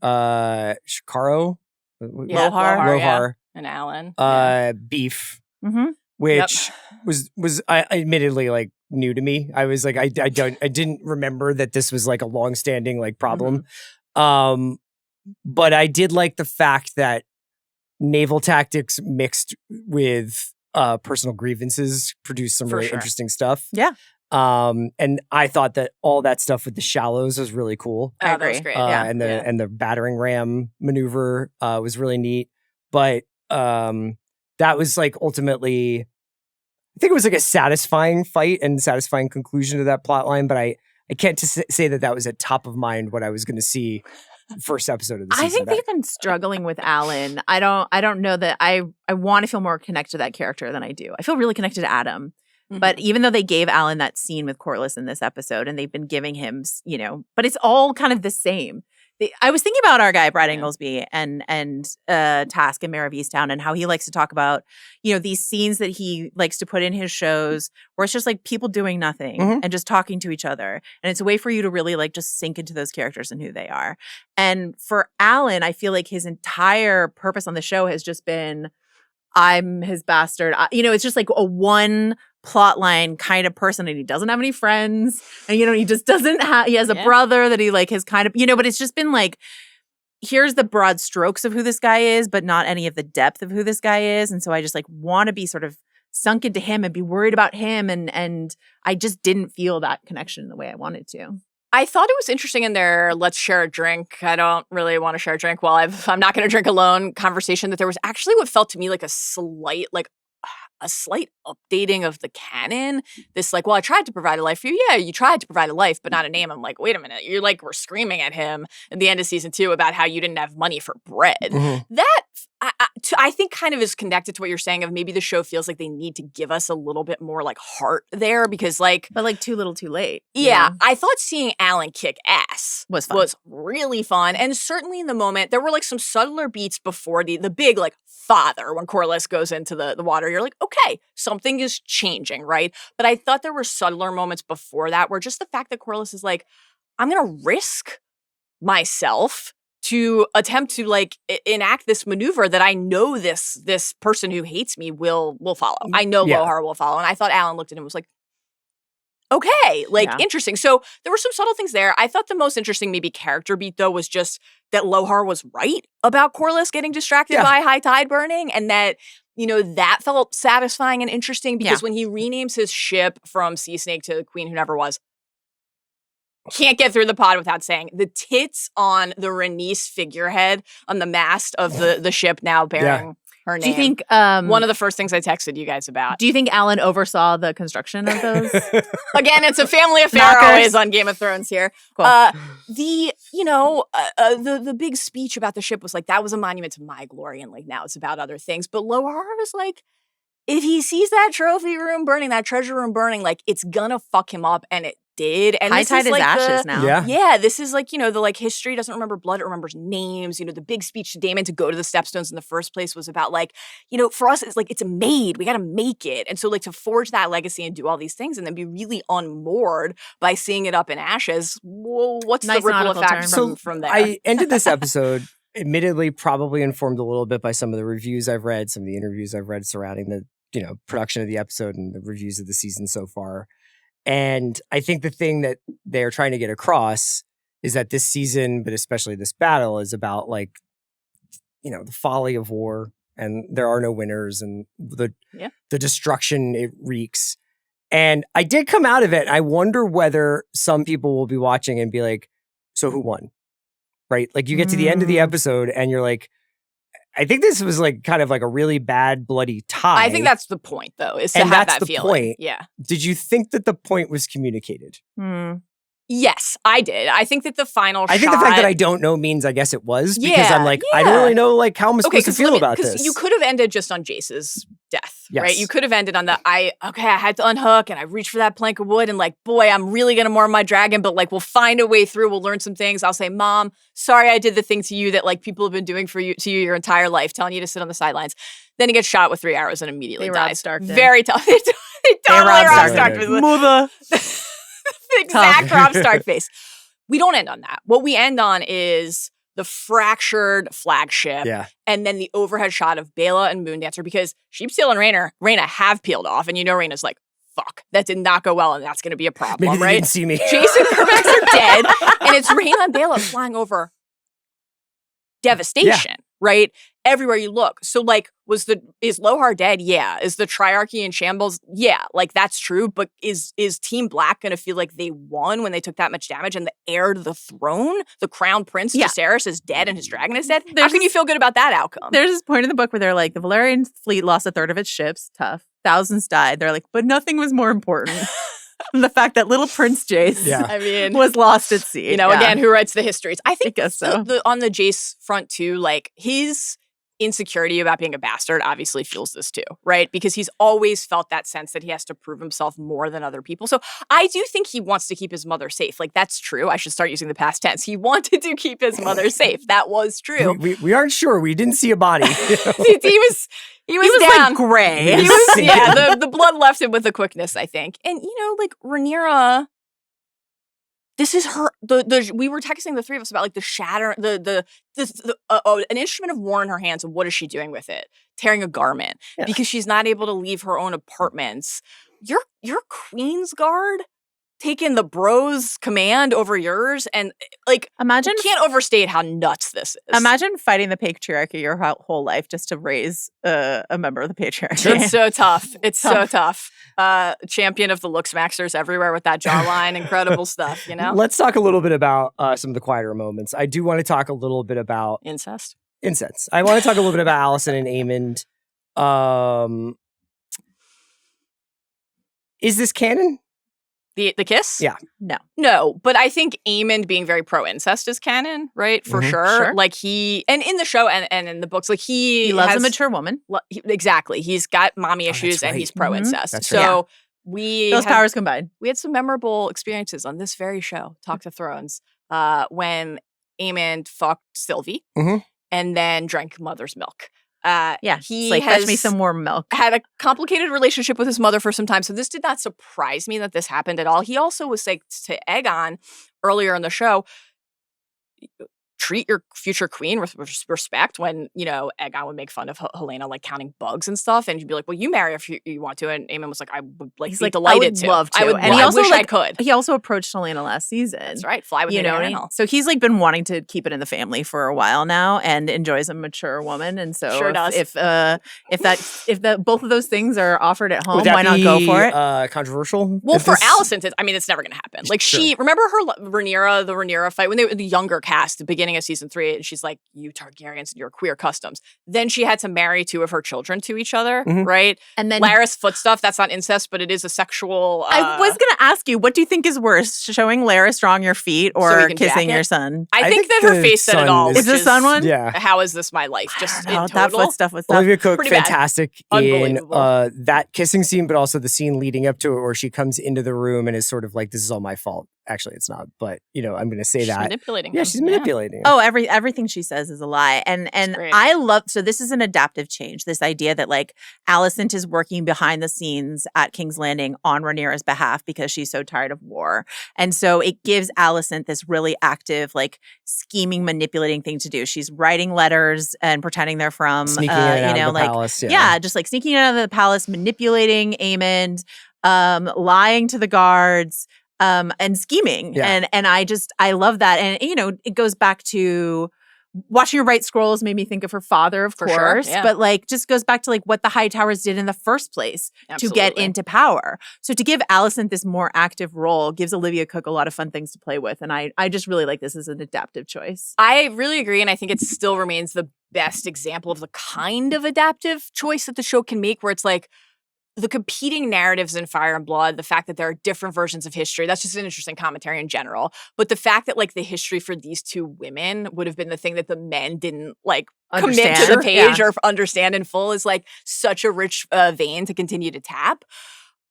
Shikaro, Lohar, and Alan, beef, which was admittedly like new to me. I was like, I didn't remember that this was like a long-standing like problem. But I did like the fact that naval tactics mixed with personal grievances produced some really interesting stuff. Yeah. And I thought that all that stuff with the shallows was really cool. I agree. That was great. And the battering ram maneuver was really neat. But that was like ultimately, I think it was like a satisfying fight and satisfying conclusion to that plot line. But I can't say that was at top of mind what I was going to see first episode of the season. I think they've been struggling with Alan. I don't know that I want to feel more connected to that character than I do. I feel really connected to Adam. But even though they gave Alan that scene with Corlys in this episode, and they've been giving him, but it's all kind of the same. I was thinking about our guy, Brad Inglesby, and Task and Mayor of Easttown, and how he likes to talk about, these scenes that he likes to put in his shows where it's just like people doing nothing and just talking to each other. And it's a way for you to really like just sink into those characters and who they are. And for Alan, I feel like his entire purpose on the show has just been, I'm his bastard. It's just like a one plot line kind of person, and he doesn't have any friends, and he just doesn't have, he has a brother that he like has kind of, but it's just been like, here's the broad strokes of who this guy is, but not any of the depth of who this guy is. And so I just like want to be sort of sunk into him and be worried about him. And I just didn't feel that connection in the way I wanted to. I thought it was interesting in their let's share a drink. I don't really want to share a drink while I'm not going to drink alone conversation, that there was actually what felt to me like a slight updating of the canon. This like, well, I tried to provide a life for you. Yeah, you tried to provide a life, but not a name. I'm like, wait a minute. You're like, we're screaming at him at the end of season 2 about how you didn't have money for bread. Mm-hmm. That I think kind of is connected to what you're saying of maybe the show feels like they need to give us a little bit more like heart there because like. But like too little too late. Yeah. I thought seeing Alan kick ass was fun. Was really fun. And certainly in the moment, there were like some subtler beats before the big like father when Corlys goes into the water. You're like, okay, something is changing, right? But I thought there were subtler moments before that where just the fact that Corlys is like, I'm going to risk myself to attempt to like enact this maneuver that I know this person who hates me will follow. I know Lohar will follow. And I thought Alan looked at him and was like, okay, like interesting. So there were some subtle things there. I thought the most interesting maybe character beat though was just that Lohar was right about Corlys getting distracted by high tide burning, and that, you know, that felt satisfying and interesting because when he renames his ship from Sea Snake to Queen Who Never Was, can't get through the pod without saying the tits on the Rhaenys figurehead on the mast of the ship now bearing her name. Do you think one of the first things I texted you guys about? Do you think Alan oversaw the construction of those? Again, it's a family affair always on Game of Thrones here. Cool. The big speech about the ship was like, that was a monument to my glory, and like now it's about other things. But Lohar was like, if he sees that trophy room burning, that treasure room burning, like it's gonna fuck him up, and it did. And high tide is like ashes now. Yeah, this is like, you know, the like history doesn't remember blood, it remembers names. You know, the big speech to Daemon to go to the Stepstones in the first place was about like, you know, for us it's like it's a made, we gotta make it. And so like to forge that legacy and do all these things and then be really unmoored by seeing it up in ashes, well, what's the ripple effect from there? I ended this episode admittedly probably informed a little bit by some of the reviews I've read, some of the interviews I've read surrounding the, you know, production of the episode and the reviews of the season so far. And I think the thing that they're trying to get across is that this season, but especially this battle, is about like, you know, the folly of war, and there are no winners, and the destruction it wreaks. And I did come out of it. I wonder whether some people will be watching and be like, so who won? Right? Like you get to the end of the episode and you're like, I think this was like kind of like a really bad bloody tie. I think that's the point, though, is to have that feeling. Point. Yeah. Did you think that the point was communicated? Yes, I did. I think that the final I think the fact that I don't know means I guess it was, because I'm like, I don't really know like how I'm supposed to feel about this. You could have ended just on Jace's death, right? You could have ended on the, I had to unhook and I reached for that plank of wood and like, boy, I'm really going to mourn my dragon, but like we'll find a way through. We'll learn some things. I'll say, Mom, sorry I did the thing to you that like people have been doing to you your entire life, telling you to sit on the sidelines. Then he gets shot with 3 arrows and immediately dies. Very tough. They totally Robb Stark. Mother. Exact Robb Stark face. We don't end on that. What we end on is the fractured flagship, and then the overhead shot of Bela and Moondancer, because Sheepstealer and Rhaena have peeled off, and you know Rhaena's like, fuck, that did not go well, and that's going to be a problem, Maybe right? They didn't see me. Jace and Vermax are dead, and it's Rhaena and Bela flying over devastation, right? Everywhere you look. So like, is Lohar dead? Yeah. Is the Triarchy in shambles? Yeah. Like that's true. But is Team Black going to feel like they won when they took that much damage, and the heir to the throne, the crown prince, Jacaerys, is dead and his dragon is dead? How can you feel good about that outcome? There's this point in the book where they're like, the Velaryon fleet lost 1/3 of its ships. Tough. Thousands died. They're like, but nothing was more important than the fact that little Prince Jace I mean, was lost at sea. You know, again, who writes the histories? I think so. On the Jace front too, like his insecurity about being a bastard obviously fuels this too, right? Because he's always felt that sense that he has to prove himself more than other people. So I do think he wants to keep his mother safe. Like that's true. I should start using the past tense. He wanted to keep his mother safe. That was true. We aren't sure. We didn't see a body. He was down. Like gray. He was, the blood left him with a quickness, I think. And you know, like Rhaenyra, this is her. We were texting the three of us about like the shatter, an instrument of war in her hands. And what is she doing with it? Tearing a garment because she's not able to leave her own apartments. Your Queen's Guard taken the bros' command over yours, and like, Imagine you can't overstate how nuts this is. Imagine fighting the patriarchy your whole life just to raise a member of the patriarchy. It's so tough. It's so tough. Champion of the Looksmaxers everywhere with that jawline. Incredible stuff, you know? Let's talk a little bit about some of the quieter moments. I do want to talk a little bit about Incest. I want to talk a little bit about Alicent and Aemond. Is this canon? The kiss? Yeah. No, but I think Aemond being very pro-incest is canon, right? For sure. Like and in the show and in the books, like he loves a mature woman. Exactly. He's got mommy issues and he's pro-incest. That's so those powers combined. We had some memorable experiences on this very show, Talk to Thrones, when Aemond fucked Sylvie and then drank mother's milk. He like, fetch me some more milk. Had a complicated relationship with his mother for some time, so this did not surprise me that this happened at all. He also was like to Aegon earlier in the show, treat your future queen with respect. When, you know, Aegon would make fun of Helena, like counting bugs and stuff, and you'd be like, well, you marry if you want to. And Aemon was like, I would like be delighted to. Love to. I would, and he also wish I could. He also approached Helena last season. That's right. Fly with you me, know. So he's like been wanting to keep it in the family for a while now, and enjoys a mature woman. And so sure does. If both of those things are offered at home, why not go for it? Controversial. Well, for Alicent, it's never going to happen. Like she remember her the Rhaenyra fight when they were the younger cast, the beginning of season 3, and she's like, you Targaryens and your queer customs. Then she had to marry 2 of her children to each other, right? And then Larys foot stuff, that's not incest, but it is a sexual... I was going to ask you, what do you think is worse, showing Larys drawing your feet or kissing your son? I think that her face said it all. Is the son one? Yeah. How is this my life? Just in total. That foot stuff was Olivia Cook, fantastic in Unbelievable. that kissing scene, but also the scene leading up to it where she comes into the room and is sort of like, this is all my fault. Actually, it's not, but you know, I'm going to say she's that. Manipulating she's manipulating him. Oh, everything she says is a lie. And I love, so this is an adaptive change, this idea that like Alicent is working behind the scenes at King's Landing on Rhaenyra's behalf because she's so tired of war. And so it gives Alicent this really active, like scheming, manipulating thing to do. She's writing letters and pretending they're from, sneaking in and out of the palace. Just like sneaking out of the palace, manipulating Aemond, lying to the guards, and scheming. And I love that. And, you know, it goes back to watching her write scrolls made me think of her father, of course, but like just goes back to like what the Hightowers did in the first place to get into power. So to give Alicent this more active role gives Olivia Cook a lot of fun things to play with. And I just really like this as an adaptive choice. I really agree. And I think it still remains the best example of the kind of adaptive choice that the show can make, where it's like, the competing narratives in Fire and Blood, the fact that there are different versions of history, that's just an interesting commentary in general. But the fact that like the history for these 2 women would have been the thing that the men didn't like commit to the page or understand in full is like such a rich vein to continue to tap.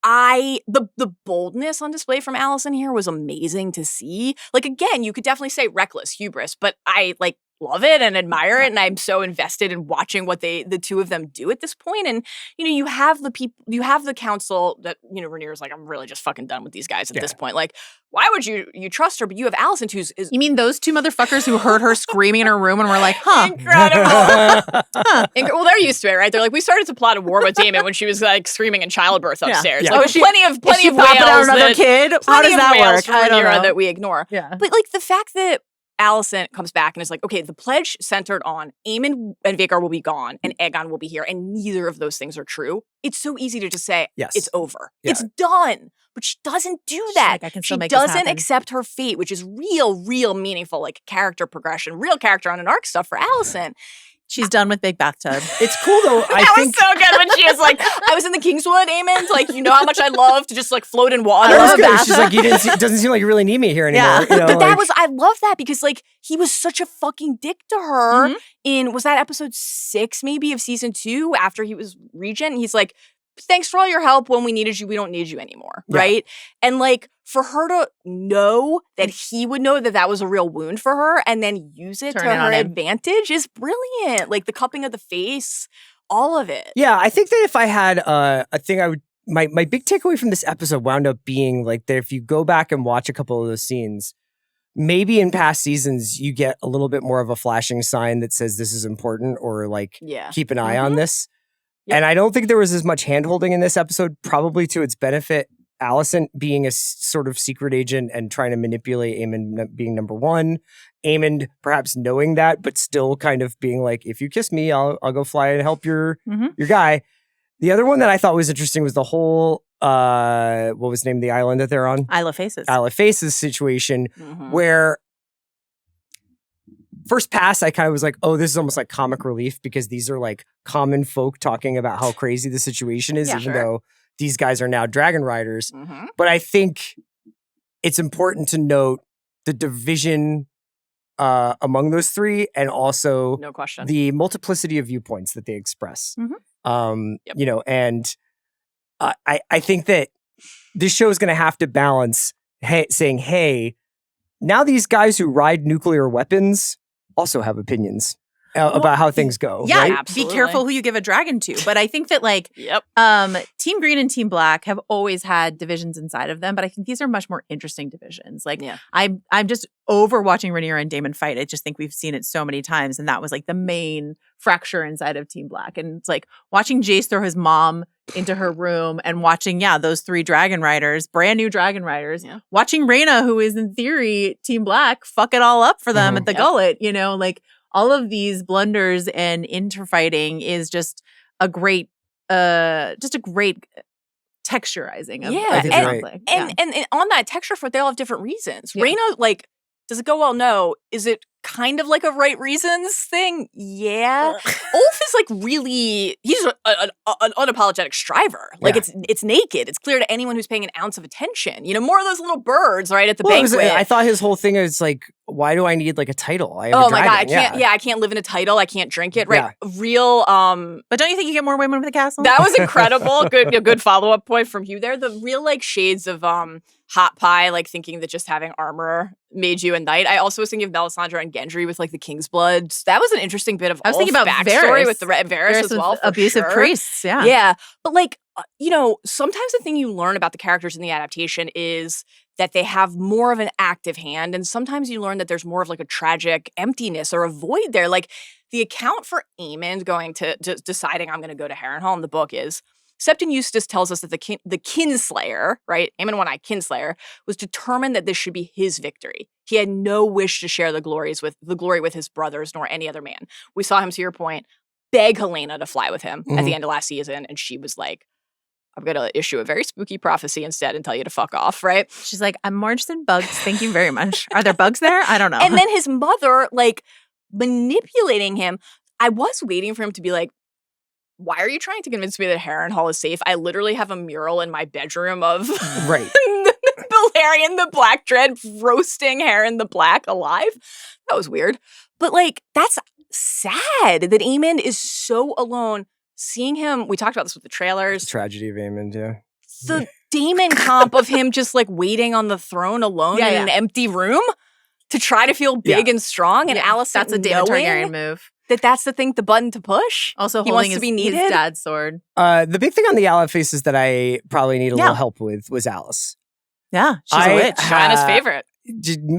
The boldness on display from Alicent here was amazing to see. Like, again, you could definitely say reckless, hubris, but I like love it and admire it, and I'm so invested in watching what the 2 of them do at this point. And you know, you have the council that, you know, Rhaenyra's like, I'm really just fucking done with these guys at this point. Like, why would you trust her? But you have Alicent, who's you mean those 2 motherfuckers who heard her screaming in her room and were like, incredible. Well, they're used to it, right? They're like, we started to plot a war with Daemon when she was like screaming in childbirth upstairs. Like, plenty of whales another kid. How does that work? I don't know. That we ignore. Yeah. But like the fact that Alicent comes back and is like, okay, the pledge centered on Aemon and Vhagar will be gone and Aegon will be here, and neither of those things are true. It's so easy to just say, it's over. Yeah. It's done. But she doesn't do that. Like, she doesn't accept her fate, which is real meaningful, like character progression, real character on an arc stuff for Alicent. She's done with big bathtub. It's cool though. That was so good when she was like, I was in the Kingswood, Aemond. Like, you know how much I love to just like float in water. She's like, it doesn't seem like you really need me here anymore. Yeah. You know, but I love that because like he was such a fucking dick to her in, was that episode 6 maybe of season 2 after he was regent? And he's like, thanks for all your help. When we needed you, we don't need you anymore. Right. And like for her to know that he would know that that was a real wound for her and then use it to her advantage is brilliant. Like the cupping of the face, all of it. Yeah. I think that if I had a thing, I would, my big takeaway from this episode wound up being like that if you go back and watch a couple of those scenes, maybe in past seasons, you get a little bit more of a flashing sign that says this is important or like keep an eye on this. Yep. And I don't think there was as much hand-holding in this episode, probably to its benefit Alicent being a sort of secret agent and trying to manipulate Aemond being number one. Aemond perhaps knowing that, but still kind of being like, if you kiss me, I'll go fly and help your guy. The other one that I thought was interesting was the whole, what was the name of the island that they're on? Isle of Faces. Isle of Faces situation, where first pass, I kind of was like, oh, this is almost like comic relief because these are like common folk talking about how crazy the situation is, even though these guys are now dragon riders. But I think it's important to note the division among those three, and also no question, the multiplicity of viewpoints that they express. You know, and I think that this show is going to have to balance saying, hey, now these guys who ride nuclear weapons also have opinions about how things go. Yeah, right? Be careful who you give a dragon to. But I think that like Team Green and Team Black have always had divisions inside of them, but I think these are much more interesting divisions. Like I'm just over watching Rhaenyra and Daemon fight. I just think we've seen it so many times, and that was like the main fracture inside of Team Black. And it's like watching Jace throw his mom into her room and watching those three dragon riders, brand new dragon riders, watching Rhaena, who is in theory Team Black, fuck it all up for them at the Gullet, you know, like all of these blunders and interfighting is just a great texturizing of conflict. And on that texture front, they all have different reasons. Rhaena, like, does it go well? No. Is it kind of like a right reasons thing? Yeah. Ulf is like really, he's an unapologetic striver. Like it's naked. It's clear to anyone who's paying an ounce of attention. You know, more of those little birds, right, at the banquet. I thought his whole thing is like, why do I need like a title? I have oh my God, I can't live in a title. I can't drink it, right? Real, but don't you think you get more women with a castle? That was incredible. Good follow-up point from you there. The real like shades of hot pie, like thinking that just having armor made you a knight. I also was thinking of Melisandre and Gendry with like the King's Blood. That was an interesting bit of I was thinking about backstory with the Varys as well. Abusive priests, yeah. But like, you know, sometimes the thing you learn about the characters in the adaptation is that they have more of an active hand, and sometimes you learn that there's more of like a tragic emptiness or a void there. Like the account for Aemond going to deciding I'm going to go to Harrenhal in the book is Septon Eustace tells us that the Kinslayer, right, Aemond One-Eye Kinslayer, was determined that this should be his victory. He had no wish to share the glory with his brothers nor any other man. We saw him, to your point, beg Helaena to fly with him at the end of last season, and she was like, I'm going to issue a very spooky prophecy instead and tell you to fuck off, right? She's like, I'm more interested in bugs. Thank you very much. Are there bugs there? I don't know. And then his mother, like, manipulating him. I was waiting for him to be like, why are you trying to convince me that Harrenhal is safe? I literally have a mural in my bedroom of right. Velaryon the Black Dread roasting Harren the Black alive. That was weird. But, like, that's sad that Aemond is so alone. Seeing him, we talked about this with the trailers. The tragedy of Aemond, The Daemon comp of him just like waiting on the throne alone in an empty room to try to feel big and strong. And Alicent, that's a Daemon Targaryen move. That's the button to push. Also, he holding wants to be needed. His dad's sword. The big thing on the Allied Faces that I probably need a little help with was Alys. Yeah, she's a witch. Joanna's favorite.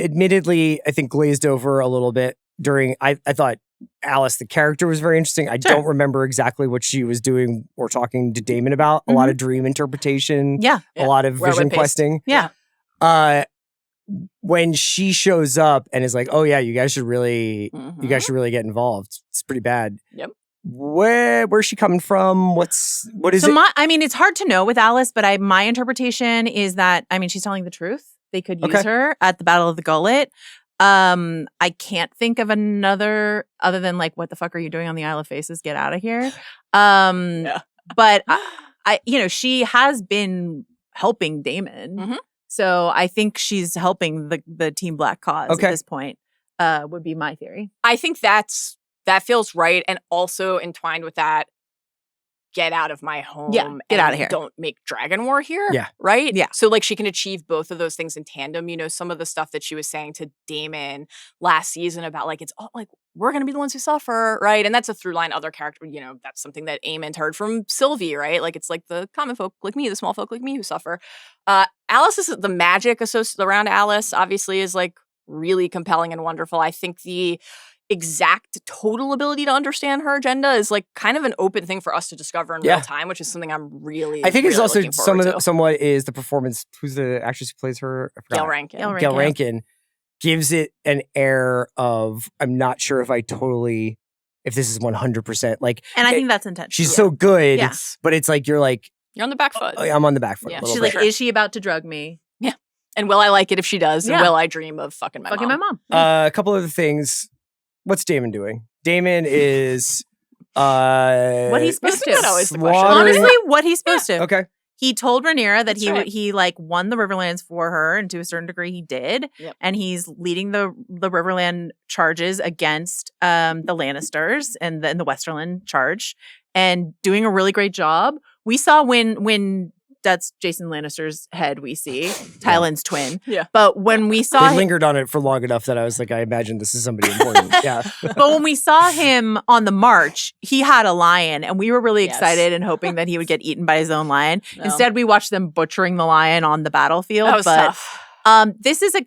Admittedly, I think glazed over a little bit during. I thought Alys, the character, was very interesting. I don't remember exactly what she was doing or talking to Daemon about. A lot of dream interpretation. A lot of vision questing. When she shows up and is like, "Oh yeah, you guys should really get involved." It's pretty bad. Yep. Where's she coming from? What is it? I mean, it's hard to know with Alys, but my interpretation is that she's telling the truth. They could use her at the Battle of the Gullet. I can't think of another other than like, what the fuck are you doing on the Isle of Faces? Get out of here. But she has been helping Daemon. So I think she's helping the Team Black cause at this point, would be my theory. I think that feels right. And also entwined with that, get out of my home. Yeah, get out of here. Don't make Dragon War here. Yeah. Right? Yeah. So like she can achieve both of those things in tandem. You know, some of the stuff that she was saying to Daemon last season about like, it's all like, we're going to be the ones who suffer, right? And that's a through line other character, that's something that Aemond heard from Sylvie, right? Like it's like the common folk like me, the small folk like me who suffer. Alys is the magic associated around Alys obviously is like really compelling and wonderful. I think exact total ability to understand her agenda is like kind of an open thing for us to discover in real time, which is something I'm really, I think it's really also somewhat is the performance. Who's the actress who plays her? Gail Rankin. Gail Rankin gives it an air of, I'm not sure if this is 100%. Like, and I think that's intentional. She's so good, but it's like, you're on the back foot. I'm on the back foot. Yeah. She's like, is she about to drug me? Yeah. And will I like it if she does? And will I dream of fucking my mom? A couple of things. What's Daemon doing? Daemon is what he's supposed to. Not always the question. Honestly, what he's supposed to. Okay. He told Rhaenyra that he like won the Riverlands for her, and to a certain degree he did. Yep. And he's leading the Riverland charges against the Lannisters and the Westerland charge, and doing a really great job. We saw when that's Jason Lannister's head, we see Tywin's twin. Yeah. But when we saw they lingered on it for long enough that I was like, I imagine this is somebody important. Yeah. But when we saw him on the march, he had a lion, and we were really excited and hoping that he would get eaten by his own lion. No. Instead, we watched them butchering the lion on the battlefield. That was tough. This is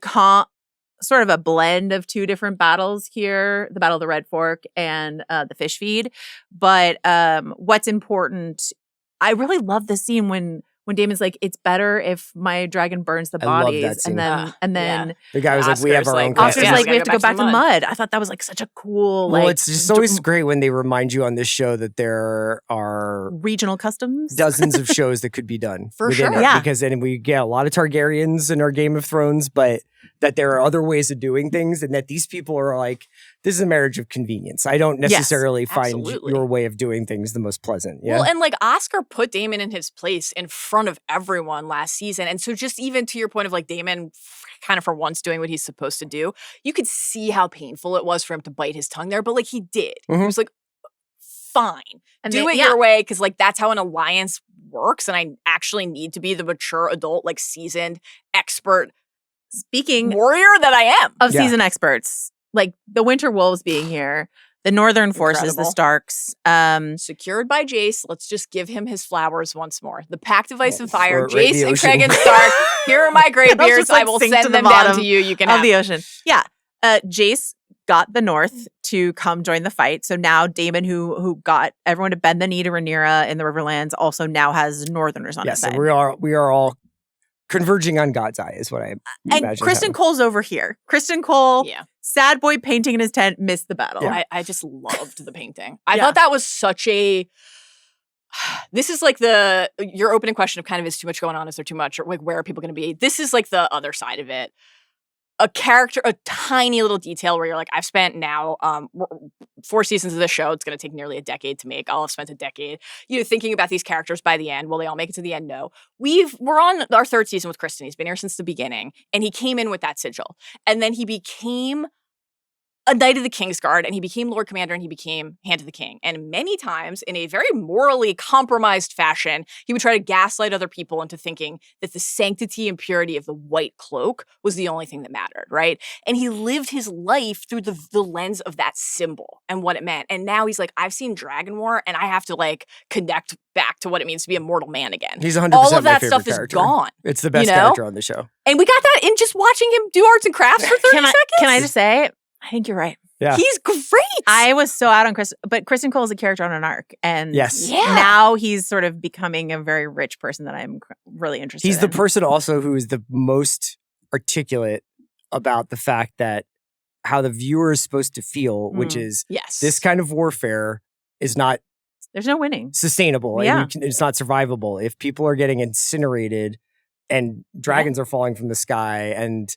sort of a blend of two different battles here, the Battle of the Red Fork and the Fish Feed. But what's important, I really love the scene when Daemon's like, it's better if my dragon burns the bodies. And then the guy was like, we have our own Oscar's like, we have to go back to the mud. I thought that was like such a cool, well, it's just always great when they remind you on this show that there are regional customs, dozens of shows that could be done. For sure. Because then we get a lot of Targaryens in our Game of Thrones, but that there are other ways of doing things, and that these people are like, this is a marriage of convenience. I don't necessarily find your way of doing things the most pleasant. Yeah? Well, and like Oscar put Daemon in his place in front of everyone last season. And so just even to your point of like Daemon kind of for once doing what he's supposed to do, you could see how painful it was for him to bite his tongue there, but like he did. Mm-hmm. He was like, fine, and do it your way, because like that's how an alliance works. And I actually need to be the mature adult, like seasoned expert warrior that I am. Of seasoned experts, like the Winter Wolves being here, the Northern Forces, the Starks, secured by Jace. Let's just give him his flowers once more. The Pact of Ice and Fire, Jace and Cregan Stark. Here are my graybeards. I will send them down to you. You can have the ocean. Yeah, Jace got the North to come join the fight. So now Daemon, who got everyone to bend the knee to Rhaenyra in the Riverlands, also now has Northerners on his side. So we are all converging on God's eye is what I imagine. And Criston Cole's over here. Criston Cole, sad boy painting in his tent, missed the battle. Yeah. I just loved the painting. I thought that was such a... This is like your opening question of kind of, is too much going on? Is there too much? Or like, where are people going to be? This is like the other side of it. A tiny little detail where you're like, I've spent now 4 seasons of this show. It's going to take nearly a decade to make. I'll have spent a decade, thinking about these characters by the end. Will they all make it to the end? No. We're on our 3rd season with Criston. He's been here since the beginning, and he came in with that sigil, and then he became a Knight of the Kingsguard, and he became Lord Commander, and he became Hand of the King. And many times, in a very morally compromised fashion, he would try to gaslight other people into thinking that the sanctity and purity of the white cloak was the only thing that mattered, right? And he lived his life through the lens of that symbol and what it meant. And now he's like, I've seen Dragon War, and I have to like connect back to what it means to be a mortal man again. He's 100% all of that my stuff character. Is gone. It's the best character on the show. And we got that in just watching him do arts and crafts for 30 seconds. Can I just say, I think you're right. Yeah. He's great. I was so out on Criston, but Criston Cole is a character on an arc. And now he's sort of becoming a very rich person that I'm really interested in. He's the person also who is the most articulate about the fact that how the viewer is supposed to feel, which is this kind of warfare is not... There's no winning. Sustainable. And it's not survivable. If people are getting incinerated and dragons are falling from the sky and...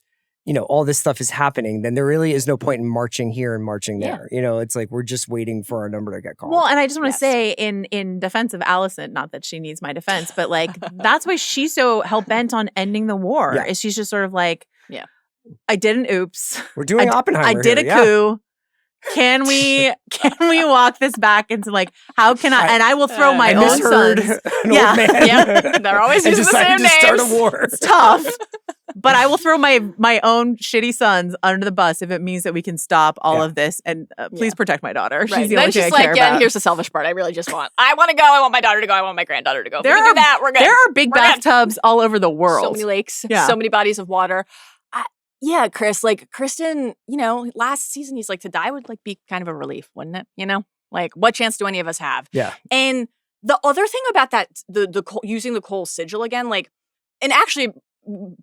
all this stuff is happening, then there really is no point in marching here and marching there. It's like we're just waiting for our number to get called. Well, and I just want to say in defense of Alicent, not that she needs my defense, but like that's why she's so hell-bent on ending the war. Is she's just sort of like, I did an oops. We're doing Oppenheimer. I did a coup. Can we walk this back into like, how can I, and I will throw my own sons. An old man. They're always using the same names. Start a war. It's tough. But I will throw my own shitty sons under the bus if it means that we can stop all of this. And please protect my daughter. She's the only thing I care about. Here's the selfish part. I really just want to go. I want my daughter to go. I want my granddaughter to go. We're good. There are big bathtubs all over the world. So many lakes. So many bodies of water. Yeah, Chris, like Criston, last season he's like, to die would like be kind of a relief, wouldn't it? Like what chance do any of us have? Yeah. And the other thing about that, the using the Cole sigil again, like, and actually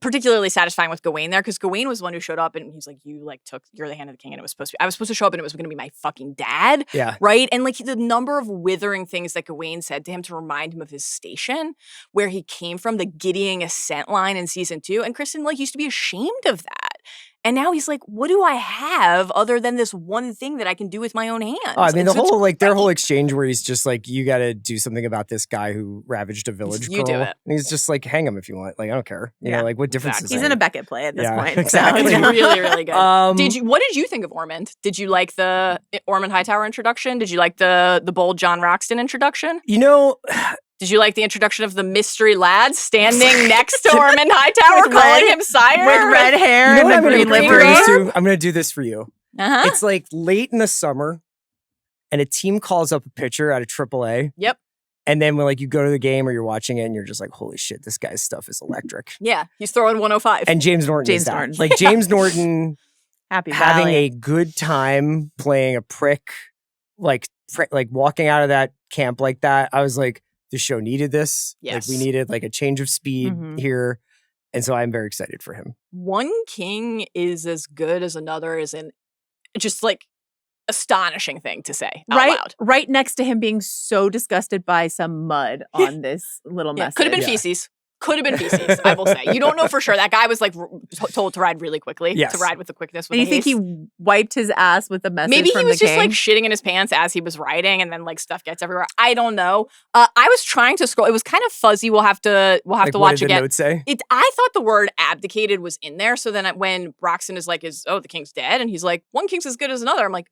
particularly satisfying with Gawain there, because Gawain was the one who showed up and he's like, you're the hand of the king, and I was supposed to show up and it was going to be my fucking dad. Yeah. Right. And like the number of withering things that Gawain said to him to remind him of his station, where he came from, the Gideon ascent line in season 2. And Criston like used to be ashamed of that. And now he's like, what do I have other than this one thing that I can do with my own hands? Oh, I mean, their whole exchange where he's just like, you got to do something about this guy who ravaged a village girl. You do it. And he's just like, hang him if you want. Like, I don't care. You know, like what difference is He's in a Beckett play at this point. Exactly. It's really, really good. What did you think of Ormond? Did you like the Ormond Hightower introduction? Did you like the bold John Roxton introduction? Did you like the introduction of the mystery lad standing next to Ormond Hightower, calling him sire? With red hair and what the green livery? I'm going to do this for you. Uh-huh. It's like late in the summer, and a team calls up a pitcher out of AAA. Yep. And then when like you go to the game or you're watching it, and you're just like, holy shit, this guy's stuff is electric. Yeah, he's throwing 105. And James Norton is that. Like James Norton Happy having Valley. a good time playing a prick, like walking out of that camp like that. I was like, the show needed this. Yes. Like we needed like a change of speed here. And so I'm very excited for him. One king is as good as another is an just like astonishing thing to say out loud. Right next to him being so disgusted by some mud on this little message. Could have been feces. Could have been feces, I will say. You don't know for sure. That guy was like told to ride really quickly, to ride with the quickness. With and you think he wiped his ass with the message Maybe from he was the just king? like shitting in his pants as he was riding, and then like stuff gets everywhere. I don't know. I was trying to scroll. It was kind of fuzzy. We'll have to watch what did again. The note say? I thought the word abdicated was in there. So then when Roxton is like, the king's dead, and he's like, one king's as good as another. I'm like,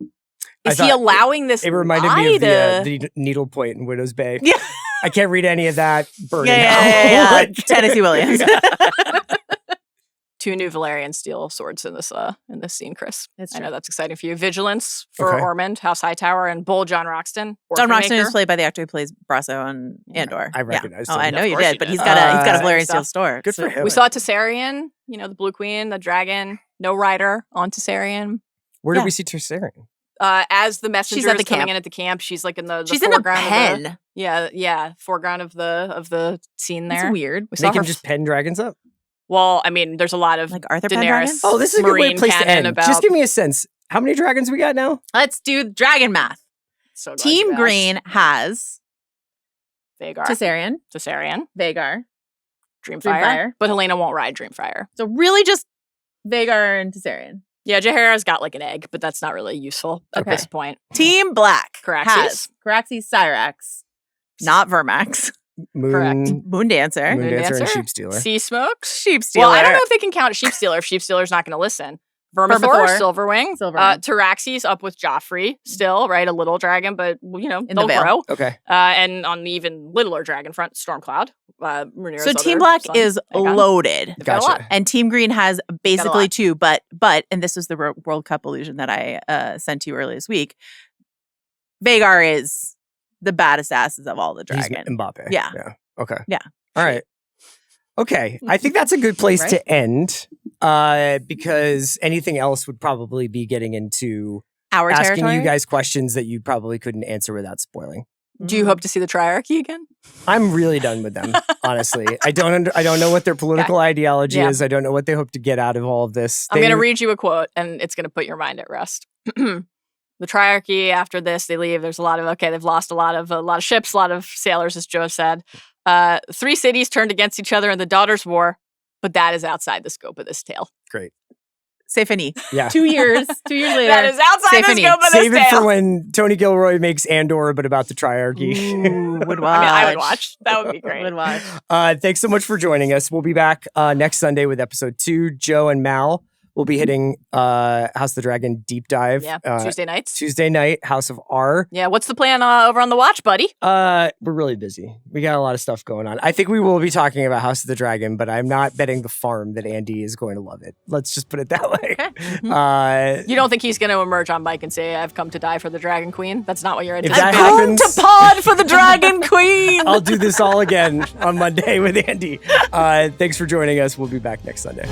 is he allowing this? It reminded me of the needle point in Widow's Bay. Yeah. I can't read any of that. Burning Yeah. Tennessee Williams. 2 new Velaryon steel swords in this scene, Chris. That's I true. know that's exciting for you. Vigilance for Ormond, House Hightower, and bold John Roxton. John Roxton is played by the actor who plays Brasso on Andor. I recognized him. Oh, I know you course did, you but did. he's got a Velaryon steel store. Good for him. We saw Tessarion, the Blue Queen, the dragon, no rider on Tessarion. Where did we see Tessarion? As the messenger She's at the is coming camp. in at the camp, she's like in the She's foreground. in a pen. Foreground of the scene there. That's weird. We They saw can her just pen dragons up? Well, I mean, there's a lot of Like Arthur Daenerys. Pendragon? Oh, this is a good Marine place to canon end. about- Just give me a sense. How many dragons we got now? Let's do dragon math. So glad Team you asked. Green has Vhagar, Tessarion, Vhagar, Dreamfire. Dreamfire, but Helena won't ride Dreamfire. So really just Vhagar and Tessarion. Yeah, Jaehaera's got like an egg, but that's not really useful at Okay. this point. Team Black Caraxes. has Caraxes Cyrax, not Vermax, Correct. Moon Dancer, Moondancer and Dancer? Sheepstealer. Sea Smokes. Sheepstealer. Well, I don't know if they can count Sheepstealer if Sheepstealer's not going to listen. Vermithor, Silverwing. Taraxes up with Joffrey still, right? A little dragon, but they'll grow. Okay. And on the even littler dragon front, Stormcloud. Rhaenyra's So Team Black is loaded. They've got a lot. Gotcha. And Team Green has basically lot. 2, but and this is the World Cup illusion that I sent to you earlier this week. Vhagar is the baddest asses of all the He's dragon. Mbappe. Yeah. Okay. Yeah. All right. Okay. I think that's a good place Right? to end because anything else would probably be getting into Our asking territory. you guys questions that you probably couldn't answer without spoiling. Do you hope to see the Triarchy again? I'm really done with them, honestly. I don't know what their political ideology is. I don't know what they hope to get out of all of this. I'm going to read you a quote, and it's going to put your mind at rest. The Triarchy, after this, they leave. There's a lot of they've lost a lot of ships, a lot of sailors, as Joe said. 3 cities turned against each other in the Daughters' War, but that is outside the scope of this tale. Great. C'est fini. Yeah. 2 years later. That is outside the scope of this Save it tale. for when Tony Gilroy makes Andor, but about the Triarchy. Ooh, would watch. I would watch. That would be great. Would watch. Thanks so much for joining us. We'll be back next Sunday with episode 2. Joe and Mal will be hitting House of the Dragon deep dive. Yeah, Tuesday nights. Tuesday night, House of R. Yeah, what's the plan over on the watch, buddy? We're really busy. We got a lot of stuff going on. I think we will be talking about House of the Dragon, but I'm not betting the farm that Andy is going to love it. Let's just put it that way. Okay. You don't think he's going to emerge on mic and say, "I've come to die for the Dragon Queen"? That's not what you're If anticipating. that happens, Come to pod for the Dragon Queen. I'll do this all again on Monday with Andy. Thanks for joining us. We'll be back next Sunday.